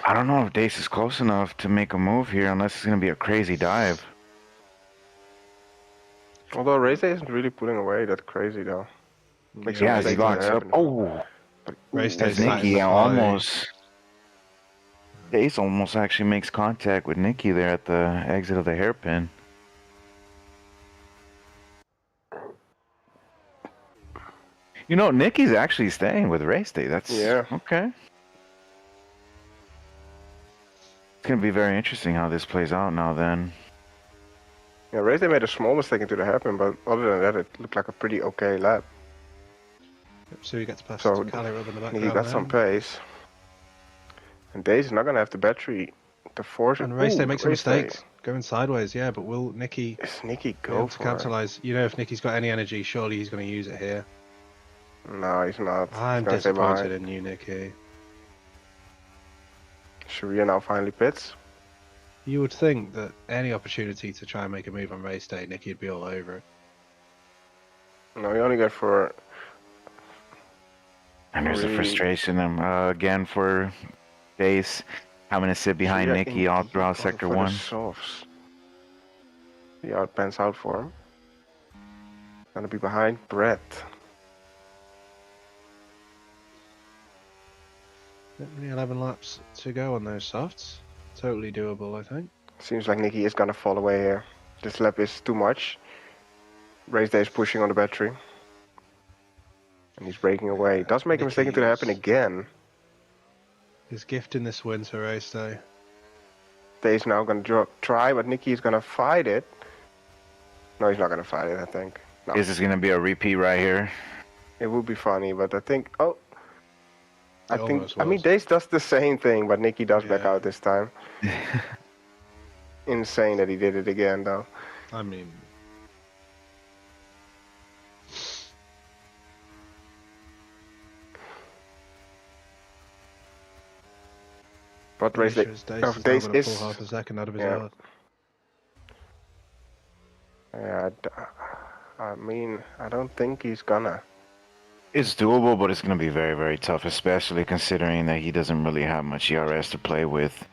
I don't know if Dace is close enough to make a move here, unless it's gonna be a crazy dive. Although Race Day isn't really pulling away that crazy though. Makes Yeah, a as he mistake when it locks up. happens. Oh, But, Race as Day's tight in Nicky the party. almost. Dace almost actually makes contact with Nicky there at the exit of the hairpin. You know, Nicky's actually staying with Race Day. That's Yeah. okay. It's gonna be very interesting how this plays out now. Then Yeah, Race Day made a small mistake into the hairpin, but other than that, it looked like a pretty okay lap. So he gets past So Cali Rub in the he background. got some pace. And Dace is not gonna have the battery to force it. And Race Day Ooh, makes some Race Day. mistakes. Going sideways, yeah, but will Nicky Is Nicky be go able to for it? capitalise? You know, if Nicky's got any energy, surely he's going to use it here. No, he's not. I'm He's gonna stay disappointed behind. in you, Nicky. Sharia now finally pits. You would think that any opportunity to try and make a move on Race Day, Nicky'd be all over it. No, he only got for. and there's the Really? frustration again for Dace having to sit behind Sharia Nicky all indeed throughout going Sector for the 1. softs. See how it pans out for him. Gonna be behind Brett. Only 11 laps to go on those softs. Totally doable, I think. Seems like Nicky is gonna fall away here. This lap is too much. Race Day is pushing on the battery. And he's breaking away. Does make a mistake into the happen Nicky's- again. His gift in this win to Race Day. Day's now gonna try, but Nicky is gonna fight it. No, he's not gonna fight it, I think. No. Is this gonna be a repeat right here? It would be funny, but I think. Oh. It almost I mean, was. Dace does the same thing, but Nicky does back Yeah. out this time. Insane that he did it again, though. I mean, But Race Day. Dace of is Dace now gonna is- pull half a second out of his yeah. yard. Yeah, I mean, I don't think he's gonna. It's doable, but it's gonna be very, very tough, especially considering that he doesn't really have much ERS to play with.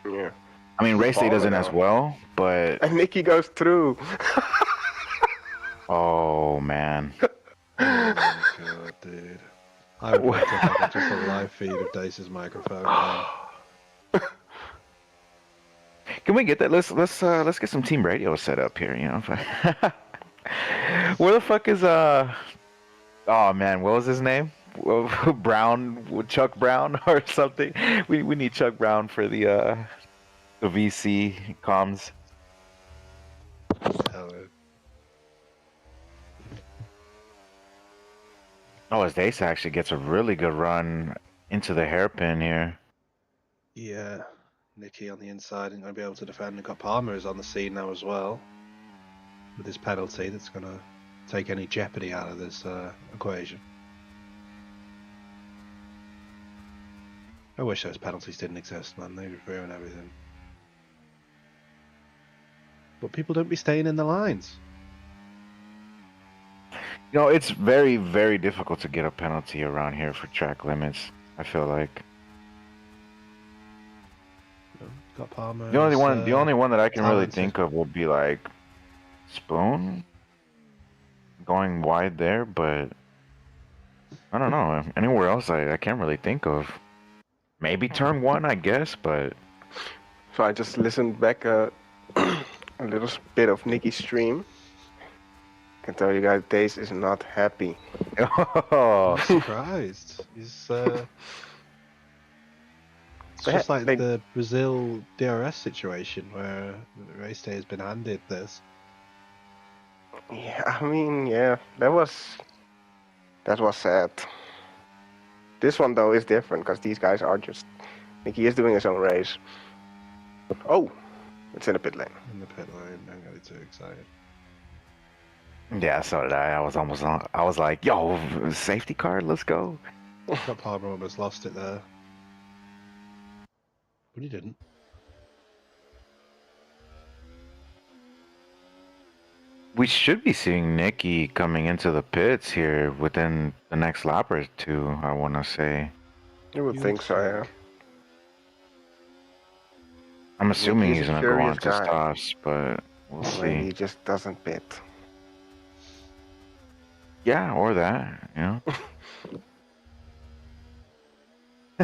Yeah. I mean, Race Day Baller doesn't as now. well, but And Nicky goes through. oh man. Oh my god, dude. I would like to have just a live feed of Dace's microphone. Man. Can we get that? Let's get some team radio set up here. You know, where the fuck is Oh man, what was his name? Brown, Chuck Brown or something. We need Chuck Brown for the VC comms. Hell, Oh, as Dace actually gets a really good run into the hairpin here. yeah, Nicky on the inside and going to be able to defend. And got Palmer is on the scene now as well. With his penalty, that's going to take any jeopardy out of this equation. I wish those penalties didn't exist, man. They would ruin everything. But people don't be staying in the lines. You know, it's very, very difficult to get a penalty around here for track limits. I feel like Got Palmer. the only one that I can really talented. think of would be like Spoon going wide there, but I don't know. Anywhere else, I can't really think of. Maybe turn one, I guess, but So I just listened back a little bit of Nicky's stream. I can tell you guys, Dace is not happy. oh, I'm surprised. He's it's just like the Brazil DRS situation where race day has been handed this. Yeah, I mean, yeah, that was sad. This one though is different because these guys are just. Nicky is doing his own race. Oh, it's in the pit lane. In the pit lane, don't get too excited. yeah, so did I. I was like, yo, safety car, let's go. Got Palmer almost lost it there. But he didn't. We should be seeing Nicky coming into the pits here within the next lap or two, I want to say. You would think so, yeah. I'm assuming He's he's a going to go curious on to guy. stops, but we'll Maybe see. he just doesn't pit. Yeah, or that, you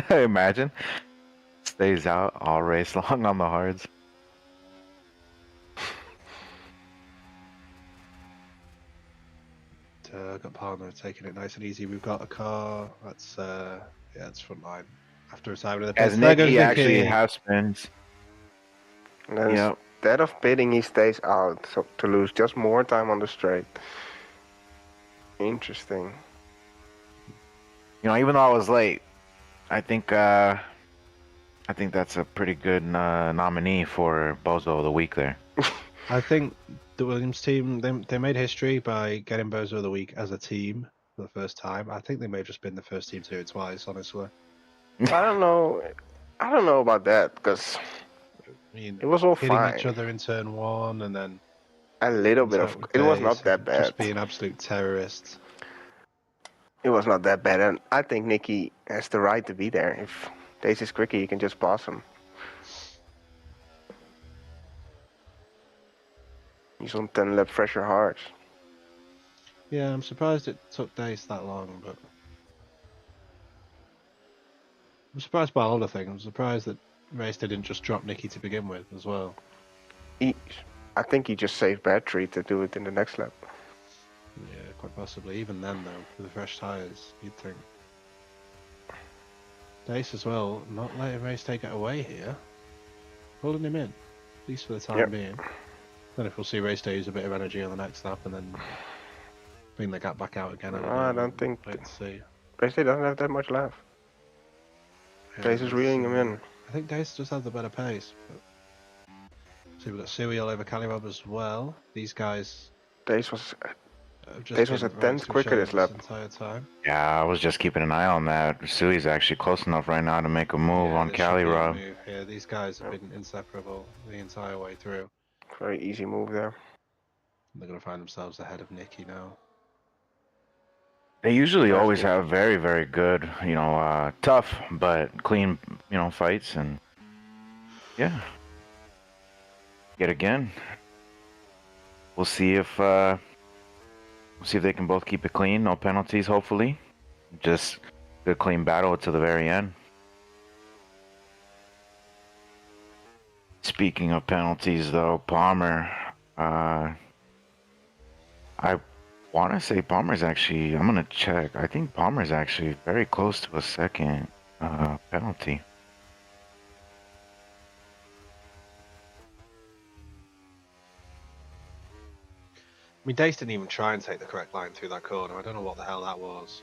know? Imagine. Stays out all race long on the hards. Got Palmer taking it nice and easy. We've got a car. That's it's front line. After retirement of the As pits. There goes Nicky actually Nicky. has spins. And then Yep. instead of pitting, he stays out, so to lose just more time on the straight. Interesting. You know, even though I was late, I think that's a pretty good nominee for Bozo of the Week there. I think the Williams team they made history by getting Bozo of the Week as a team for the first time. I think they may have just been the first team to do it twice, honestly. I don't know about that because I mean, it was all hitting fine. each other in turn one and then A little bit of it was not that bad. Just being absolute terrorists. It was not that bad, and I think Nicky has the right to be there. If Dace is quicker, you can just pass him. He's on 10 lap fresher hards. Yeah, I'm surprised it took Dace that long, but I'm surprised by all the things. I'm surprised that race didn't just drop Nicky to begin with as well. I think he just saved battery to do it in the next lap. Yeah, quite possibly. Even then, though, with the fresh tyres, you'd think. Dace as well, not letting race take it away here. Pulling him in, at least for the time being. Then if we'll see race day use a bit of energy on the next lap and then bring the gap back out again. I don't think. Let's see. Race day doesn't have that much left. Yeah, Dace is reeling him in. I think Dace just has the better pace. But... See, we've got Sui all over Calirob as well. These guys. Dace was Dace was a tenth quicker this lap. Entire time. Yeah, I was just keeping an eye on that. Sui's actually close enough right now to make a move on Cali Rob. Yeah, these guys have been inseparable the entire way through. Very easy move there. They're going to find themselves ahead of Nicky now. They usually always have very, very good, you know, tough but clean, you know, fights, and yeah. Yet again, we'll see if they can both keep it clean, no penalties, hopefully. Just a clean battle to the very end. Speaking of penalties, though, Palmer, I want to say Palmer's actually, I'm going to check. I think Palmer's actually very close to a second penalty. I mean, Dace didn't even try and take the correct line through that corner. I don't know what the hell that was.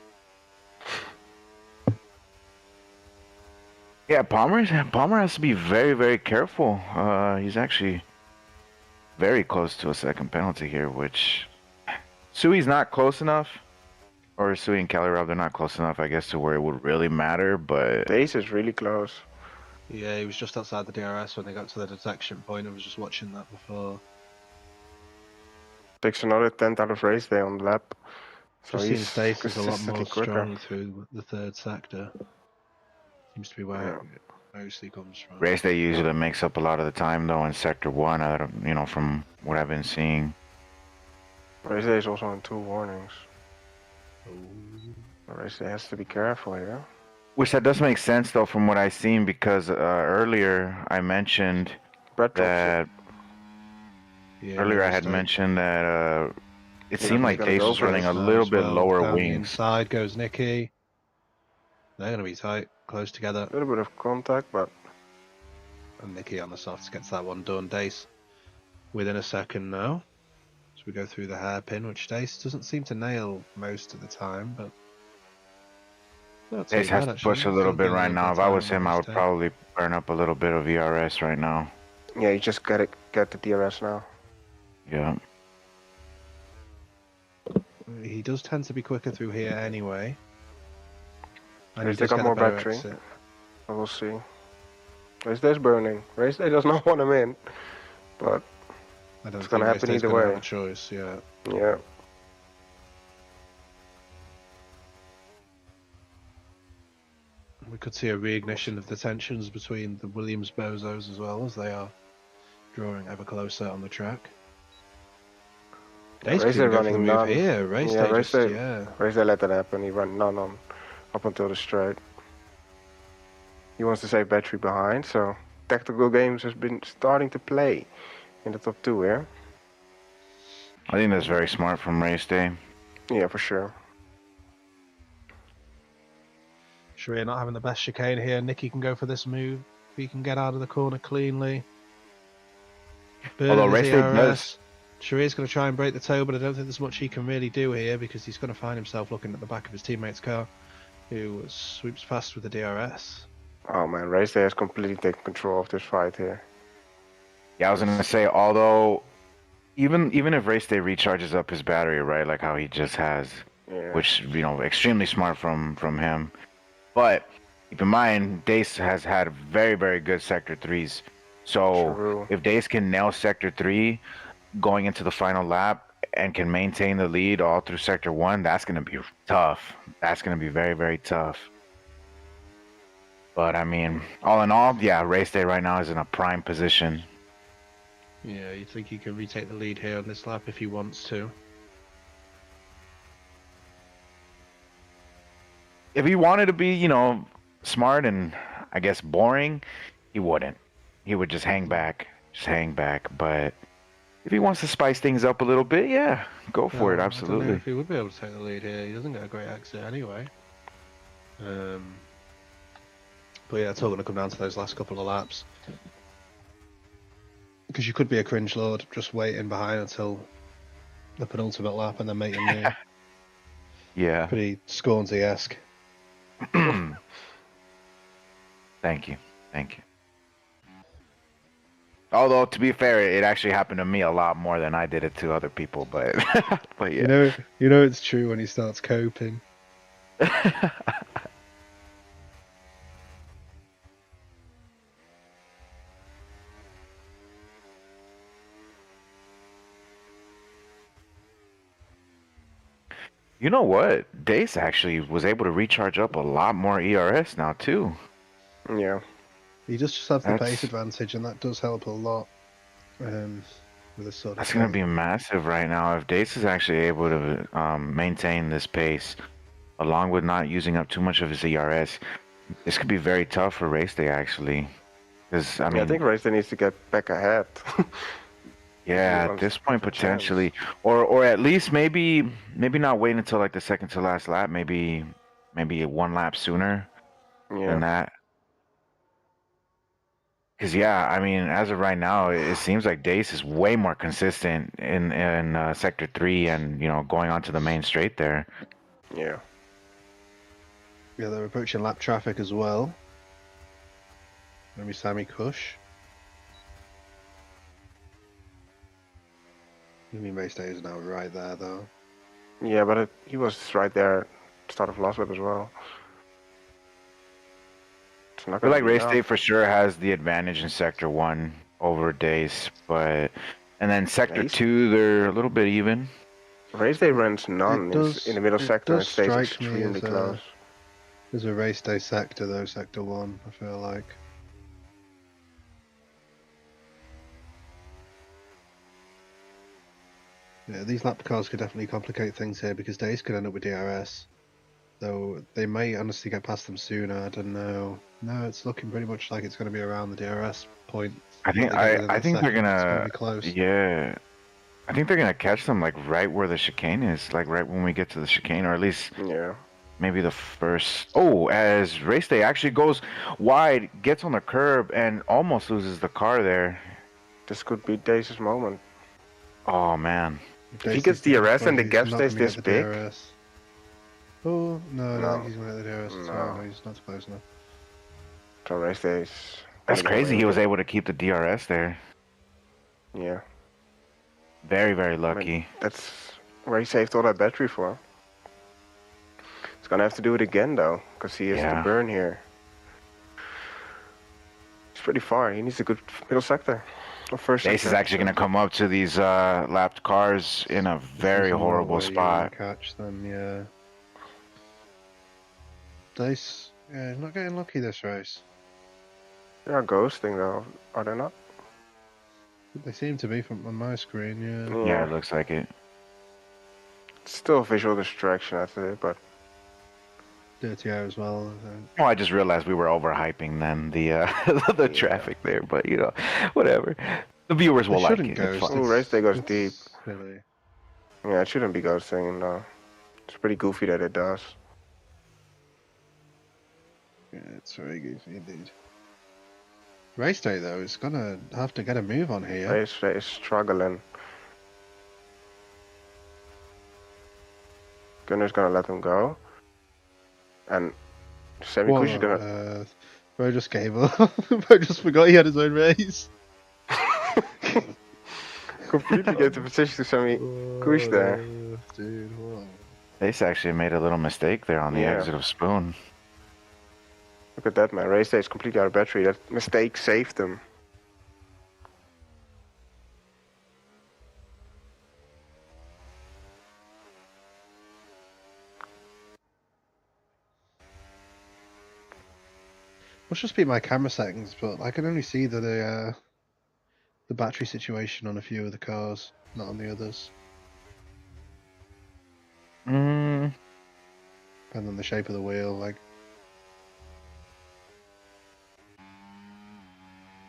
Yeah, Palmer has to be very, very careful. He's actually very close to a second penalty here, which Sui's not close enough. or Sui and Kalirov, they're not close enough, I guess, to where it would really matter. But Dace is really close. Yeah, he was just outside the DRS when they got to the detection point. I was just watching that before. Takes another 10th out of race day on the lap. So Just he's seems Dace is a lot consistently more quicker. strong through the third sector. Seems to be where Yeah. it mostly comes from. race day usually makes up a lot of the time, though, in Sector 1, you know, from what I've been seeing. Race day is also on 2 warnings. Oh. Race day has to be careful here. Which that does make sense, though, from what I've seen, because earlier I mentioned Brett drops that... Yeah, Earlier I had mistake. mentioned that it Yeah, seemed he's like gonna Dace go was for running this a Now little as bit well. lower Down the wings. inside goes Nicky. They're going to be tight, close together. A little bit of contact, but And Nicky on the softs gets that one done. Dace within a second now. So we go through the hairpin, which Dace doesn't seem to nail most of the time, but not too Dace has bad to actually. push a little Still bit getting a right little now. bit If of I time was on the him, I race would day. probably burn up a little bit of ERS right now. yeah, you just get the DRS now. Yeah. He does tend to be quicker through here anyway. And Race he day does got get more the better battery. exit. But we'll see. Race day's burning. Race day does not want him in, but I don't It's think gonna happen Raceday's either gonna way. have a choice, yeah. yeah. We could see a reignition of the tensions between the Williams bozos as well, as they are drawing ever closer on the track. Dace Race could even day go for the running move none. here. Race Yeah, day race just, day- yeah. Race day let that happen. He ran none on up until the straight. He wants to save battery behind, so tactical games has been starting to play in the top 2 here. I think that's very smart from race day. Yeah, for sure. Sharia not having the best chicane here. Nicky can go for this move. If he can get out of the corner cleanly. Although Burn his race day ERS. does... Sharia's going to try and break the toe, but I don't think there's much he can really do here because he's going to find himself looking at the back of his teammate's car, who swoops past with the DRS. Oh man, race day has completely taken control of this fight here. Yeah, I was gonna say, although even if race day recharges up his battery, right, like how he just has, Yeah. which, you know, extremely smart from him. But keep in mind, Dace has had very, very good sector 3s. So True. if Dace can nail sector 3 going into the final lap and can maintain the lead all through sector 1, that's gonna be tough. That's gonna be very, very tough. But I mean, all in all, yeah, race day right now is in a prime position. Yeah, you think he can retake the lead here on this lap if he wants to. If he wanted to be, you know, smart and I guess boring, he wouldn't. He would just hang back. But if he wants to spice things up a little bit, yeah, go for it. I don't know Absolutely. if he would be able to take the lead here. He doesn't get a great exit anyway. But yeah, it's all going to come down to those last couple of laps. Because you could be a cringe lord just waiting behind until the penultimate lap and then making new. Yeah. Pretty Scornsy-esque. Thank you. Although, to be fair, it actually happened to me a lot more than I did it to other people, but but yeah. You know it's true when he starts coping. You know what? Dace actually was able to recharge up a lot more ERS now too. Yeah. He just have the That's- pace advantage, and that does help a lot. With this sort of That's going to thing. be massive right now. If Dace is actually able to maintain this pace, along with not using up too much of his ERS, this could be very tough for race day actually. Because I mean, I think race day needs to get back ahead. yeah, at wants this point a chance. potentially, or at least maybe not wait until like the second to last lap. Maybe one lap sooner than Yeah. that. Because yeah, I mean, as of right now, it seems like Dace is way more consistent in sector 3 and, you know, going on to the main straight there. Yeah. Yeah, they're approaching lap traffic as well. Maybe Sammy Cush. I mean, race day is now right there, though. Yeah, but he was right there, start of last lap as well. It's not I feel gonna like be Race Day enough. for sure has the advantage in Sector 1 over Dace, but... And then Sector Race 2, they're a little bit even. Race Day runs none in the middle It sector and does it stays strike me extremely close. as a race day sector though, sector 1, I feel like. Yeah, these lap cars could definitely complicate things here because Days could end up with DRS. Though they may honestly get past them sooner, I don't know. No, it's looking pretty much like it's going to be around the DRS point. I think What they get within I that think they're second, it's going to gonna be close. yeah. I think they're gonna catch them like right where the chicane is, like right when we get to the chicane, or at least Yeah. maybe the first. Oh, as Race Day actually goes wide, gets on the curb, and almost loses the car there. This could be Dace's moment. Oh man. If he gets DRS and the gap he's not stays gonna this get the big. DRS. Oh, no, I don't No. think he's going to get the DRS at all. No, he's not close enough. So Race Day's That's gonna get crazy. away He with was able to keep the DRS there. it. Yeah. Very, very I lucky. mean, that's where he saved all that battery for. He's gonna have to do it again though, because he has to Yeah. burn here. It's pretty far. He needs a good middle sector. Or first Ace is sector. actually going to come up to these lapped cars in a very This is not horrible where you're gonna spot. catch them, yeah. Dice, yeah, he's not getting lucky this race. They are ghosting though, are they not? They seem to be from on my screen, yeah. Yeah, it looks like it. It's still visual distraction, I think, but Dirty air as well. Oh, I just realized we were overhyping then the traffic there, but you know, whatever. The viewers will like shouldn't it. go. It's fine. Ooh, Race Day goes deep. Silly. Yeah, it shouldn't be ghosting, no. It's pretty goofy that it does. Yeah, it's very goofy indeed. Race Day though is gonna have to get a move on here. Race Day is struggling. Gunner's gonna let him go. And Semi Kush is gonna... Bro just gave up. Bro just forgot he had his own race. completely get the position to Semi Kush there. Dude, whoa. Ace actually made a little mistake there on the Yeah. exit of Spoon. Look at that, man. Race Day is completely out of battery. That mistake saved him. Must just be my camera settings, but I can only see the battery situation on a few of the cars, not on the others. Mm, Depending on the shape of the wheel, like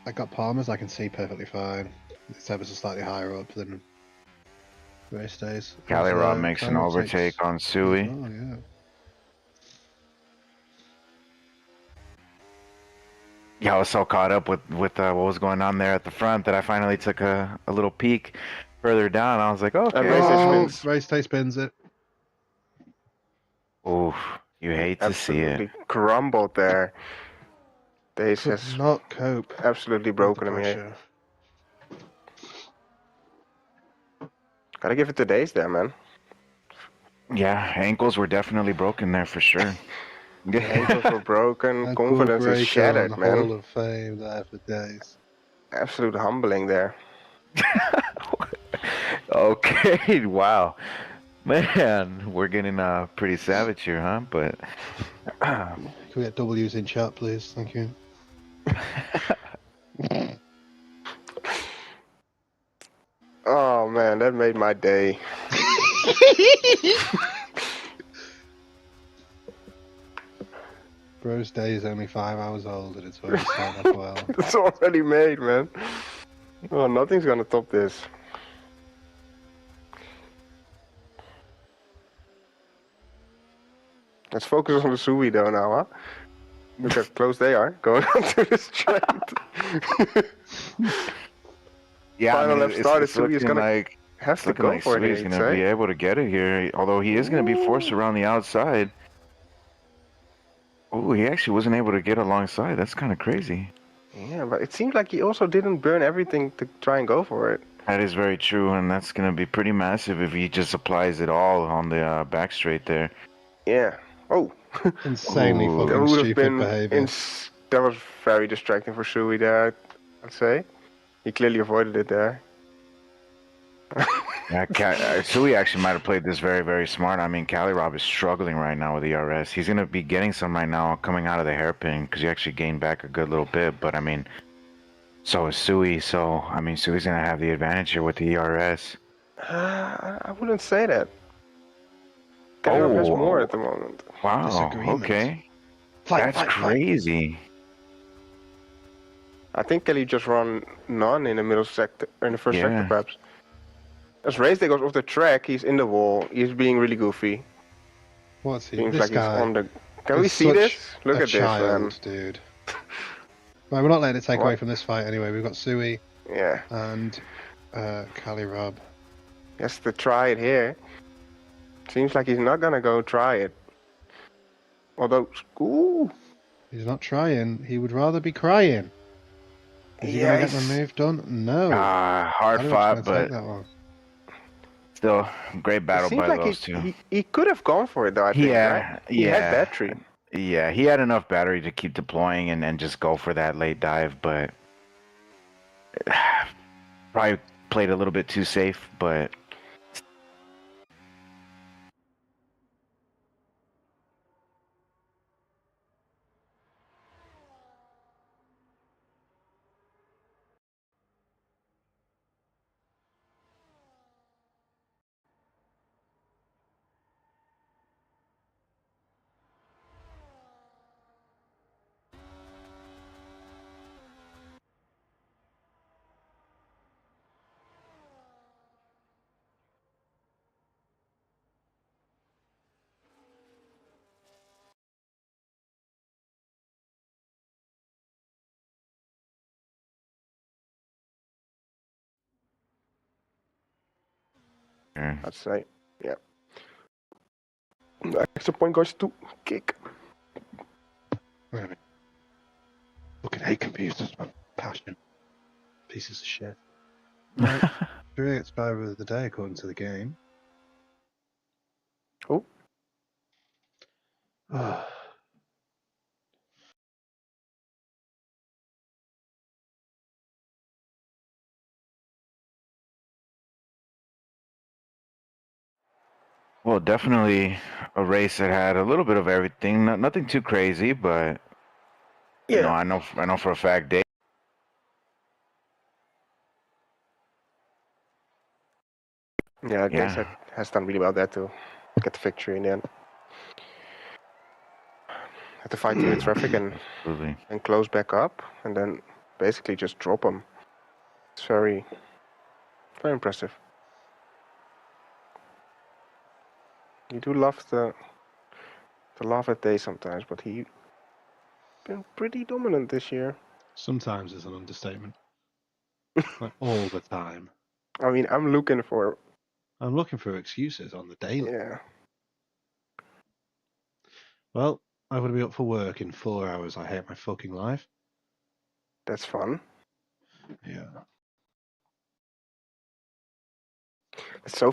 I got Palmer's, I can see perfectly fine. It's ever so slightly higher up than Race Days. Calyrob makes an overtake on Sui. Oh yeah. Yeah, I was so caught up with what was going on there at the front that I finally took a little peek further down. I was like, okay. Race Day Oh, spins. Race Day spins it. Oof, you hate to see it. Absolutely crumbled there. Dace Could has not cope. absolutely broken him here. Gotta give it to Dace there, man. Yeah, ankles were definitely broken there for sure. Ankles were broken, Ankle confidence is breaker shattered, on man. Hall of Fame there for Days. Absolute humbling there. Okay, wow. Man, we're getting pretty savage here, huh? But Can we get W's in chat, please? Thank you. Oh man, that made my day. Bro's day is only 5 hours old and it's already started off well. It's already made, man. Oh, nothing's gonna top this. Let's focus on the Sui though now, huh? Look how close they are going onto the straight. yeah, Final lap started, it's Sui is looking gonna like have to looking go like for Sui's it. gonna be able to get it here, although he is gonna be forced around the outside. Oh, he actually wasn't able to get alongside. That's kind of crazy. Yeah, but it seems like he also didn't burn everything to try and go for it. That is very true, and that's going to be pretty massive if he just applies it all on the back straight there. Yeah. Oh, Insanely Ooh. that fucking would have stupid been behavior. that was very distracting for Sui there, I'd say. He clearly avoided it there. Yeah, Sui actually might have played this very, very smart. I mean, Cali Rob is struggling right now with ERS. He's going to be getting some right now coming out of the hairpin because he actually gained back a good little bit. But, I mean, so is Sui. So, I mean, Sui's going to have the advantage here with the ERS. I wouldn't say that. Cali Rob has more at the moment. Wow. Disagreement. Okay. Fight, That's fight, crazy. I think Kelly just run none in the middle sector, or in the first sector Yeah. perhaps. As Race Day goes off the track, he's in the wall. He's being really goofy. What's he? Seems This like guy he's on the. Can is we see such this? Look a at child, this, dude. Right, we're not letting it take What? away from this fight anyway. We've got Sui man. Yeah. and Cali Rob. He has to try it here. Seems like he's not gonna go try it. Although, ooh. He's not trying. He would rather be crying. Is he Yeah, going to get the move done? No. Hard Cali Rob's fought, gonna but take that one. still great battle it seems by like those two. he could have gone for it though, I think, right? He had battery. Yeah, he had enough battery to keep deploying and just go for that late dive, but probably played a little bit too safe, but I'd say, yeah. The extra point goes to kick. Right. Fucking hate computers, man. Passion. Pieces of shit. Right. Jury expiry of the day according to the game. Oh. well, definitely a race that had a little bit of everything. Nothing too crazy, but you know, I know for a fact Dave. Yeah, Dax has done really well there to get the victory in the end. Had to fight through the traffic and close back up, and then basically just drop him. It's very, very impressive. You do love the laugh at Day sometimes, but he's been pretty dominant this year. Sometimes is an understatement. Like all the time. I mean, I'm looking for excuses on the daily. Yeah. Well, I'm going to be up for work in 4 hours. I hate my fucking life. That's fun. Yeah. It's so